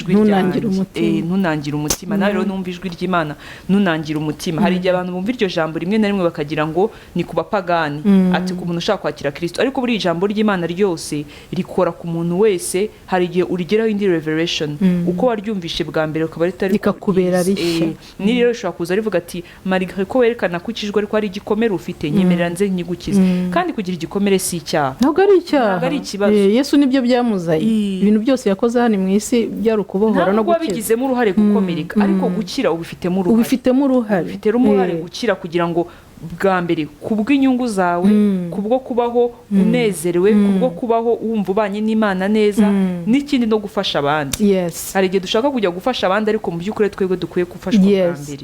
A: ntunangire umutima. Nawe rero numva ijwi ry'Imana ntunangire umutima. Hari igihe abantu bumva iryo jambo rimwe na rimwe bakagira ngo ni ku bapagani, ati ku muntu ushaka kwakira Kristo, ariko buri ijambo ry'Imana ryose rikora ku muntu wese. Hari igihe urigeraho indi revelation uko waryumvishe bwa mbere ukaba ritari
B: rikakubera rishya.
A: Ni rero ushobora kuza rivuga ati marika ko werekana ko ukijwe ariko ari igikomere ufite, nyemerera nze nyigukize. Kandi kugira igikomere si icyaha,
B: ntabwo ari icyaha,
A: ntabwo ari ikibazo.
B: Yesu nibyo byamuzaye, ibintu byose yakoze hano mu isi byari ukubohora no gukira.
A: Wabigizemo uruhare gukomereka, ariko gukira ubifitemo uruhare gukira, kugira ngo bwa mbere kubw'inyungu zawe, kubwo kubaho unezerewe, kubwo kubaho wumva ubanye n'Imana neza, n'ikindi no gufasha abandi. Hari igihe dushaka kujya gufasha abandi ariko mu by'ukuri twebwe dukwiye gufashwa bwa mbere.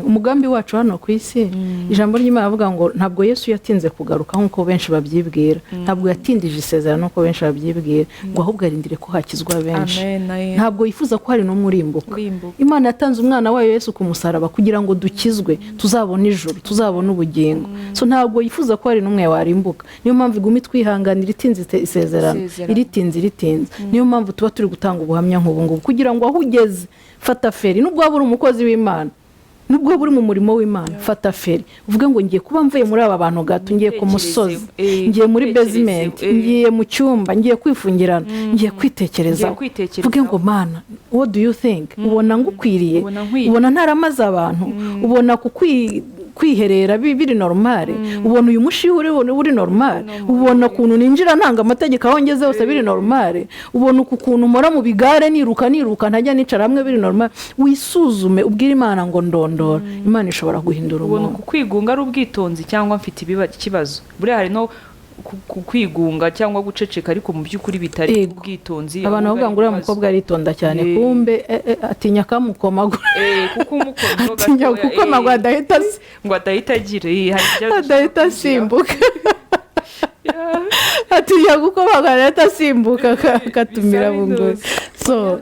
B: Umugambi wacu hano ku isi, ijambo ry'Imana avuga ngo ntabwo Yesu yatinze kugaruka nk'uko benshi babyibwira, ntabwo yatindije isezerano nk'uko benshi babyibwira, ngo ahubwo arindire ko hakizwa benshi. Ntabwo yifuza ko hari n'umwe urimbuka. Imana yatanze umwana wayo Yesu ku musaraba kugira ngo dukizwe, tuzabone ijuru, tuzabona ubugingo. So ntabwo yifuza ko hari n'umwe warimbuka. Niyo mpamvu igumi twihanganira itinze isezerano, iritinze. Niyo mpamvu tuba turi gutanga ubuhamya nk'ubu ngubu, kugira ngo aho ugeze fata feri. Nubwo waba uri umukozi w'Imana, nubwo waba uri mu murimo w'Imana, fata feri uvuge ngo ngiye kuba mvuye muri aba bantu gato, ngiye ku musozi, ngiye muri basement, ngiye mu cyumba, ngiye kwifungirana, ngiye kwitekereza. Uvuge ngo Mana, what do you think? Ubona ngukwiriye, ubona ntaramaze abantu, ubona kwiherera biri normale, ubona uyu mushihure uri normale, ubona ukuntu ninjira ntanga amategeko aho ngeze hose biri normale, ubona ukuntu mpora mu bigare niruka ntajya nicara hamwe biri normale. Wisuzume ubwire Imana ngo ndondora. Imana ishobora guhindura umuntu.
A: Ubona kukwigunga ari ubwitonzi cyangwa mfite ikibazo. Buriya hari no kwigunga cyangwa guceceka ariko mu by'ukuri bitari ubwitonzi.
B: Abantu bavuga ngo uriya mukobwa aritonda cyane, kumbe atinya kamukomagura,
A: kuko umukondo
B: atinya gukomagura
A: adahita agira,
B: adahita asimbuka, atinya gukomagura adahita asimbuka akatumira bunguri. So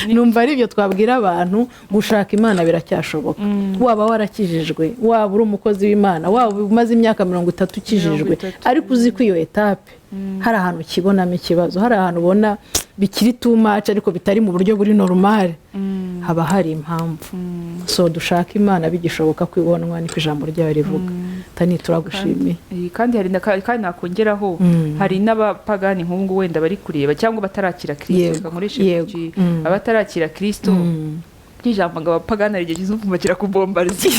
B: numva ari byo twabwira abantu, gushaka Imana biracyashoboka. Waba warakijijwe, waba uri umukozi w'Imana, waba umaze imyaka 30 ukijijwe, ariko uzi ko iyo etape hari ahantu kibonamo ikibazo, hari ahantu ubona bikiri too much ariko bitari mu buryo buri normale, haba hari impamvu. So dushaka Imana bigishoboka kwibonwa, niko ijambo ryawe rivuga. Tani turagushimiye.
A: Kandi hari kandi nakongeraho, hari n'abapagani nk'ubwo wenda bari kureba cyangwa batarakira Kristo, abatarakira Kristo ijambo ngo abapagani ari gihe kumvakira kubombariza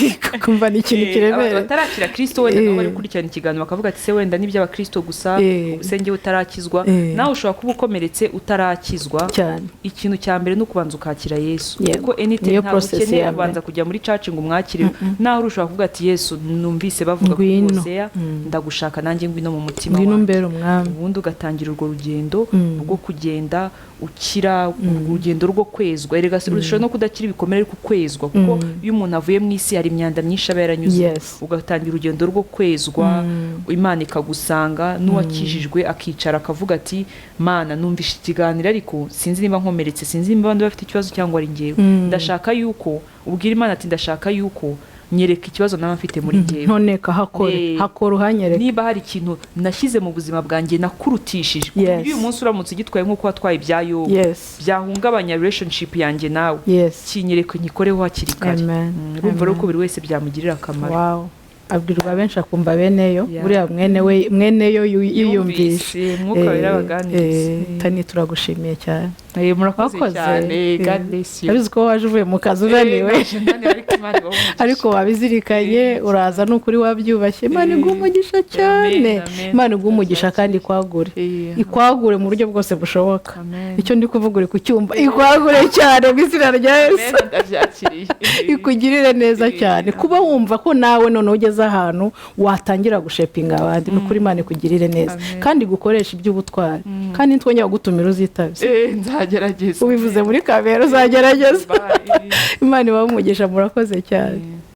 B: kumva ni ikintu kirebera.
A: Batarakira Kristo wenda nabo bari kurikirana ikiganiro bakavuga ati se wenda nibyo abakristo gusa, ubusenge utarakizwa, nawe ushobora kuba ukomeretse utarakizwa. Ikintu cya mbere no kubanza ukakira Yesu, kuko anything ntabwo ukeneye kubanza kujya muri church ngo umwakire. Nawe ushobora kuvuga ati Yesu, numvise bavuga ko Hosea, ndagushaka nanjye ngwino mu mutima wawe. Ubundi ugatangira urwo rugendo rwo kugenda ukira, urugendo rwo kwezwa. Erega ushobora no kudakira ibikomere ariko kwezwa kuko iyo umuntu avuye mu isi hari imyanda myinshi aba yaranyuze ugatangira urugendo rwo kwezwa Imana ikagusanga n'uwakijijwe akicara akavuga ati Mana numvishe ikiganiro ariko sinzi niba nkomeretse sinzi niba abandi bafite ikibazo cyangwa ari njyewe ndashaka yuko ubwira Imana ati ndashaka yuko nyereka ikibazo nawe mfite muri njyewe
B: ntoneka hakora uhanyereka
A: niba hari ikintu nashyize mu buzima bwanjye nakurutishije uyu munsi uramutse ugitwaye nk'uko watwaye ibya Yobu byahungabanya relationship yanjye nawe kinyereka nyikoreho hakiri kare urumva rero ko buri wese byamugirira akamaro
B: abwirwa benshi akumva beneyo buriya mweneyo yiyumvishe
A: mwuka werabaganiriza
B: tani turagushimiye cyane
A: murakoze cyane God bless you
B: abizi ko waje uvuye mu kazi unaniwe ariko wabizirikanye uraza n'ukuri wabyubashye Imana iguha umugisha cyane Imana iguha umugisha kandi ikwagure mu buryo bwose bushoboka icyo ndi kuvuga uri kucyumva ikwagure cyane mu izina rya Yesu ikugirire neza cyane kuba wumva ko nawe none ugeze ahantu watangira gushepinga abandi n'ukuri Imana ikugirire neza kandi gukoresha iby'ubutwari kandi ntitwongera gutumira uzitabye
A: nzagerageza
B: ubivuze muri kamera uzagerageza Imana ibahe umugisha murakoze cyane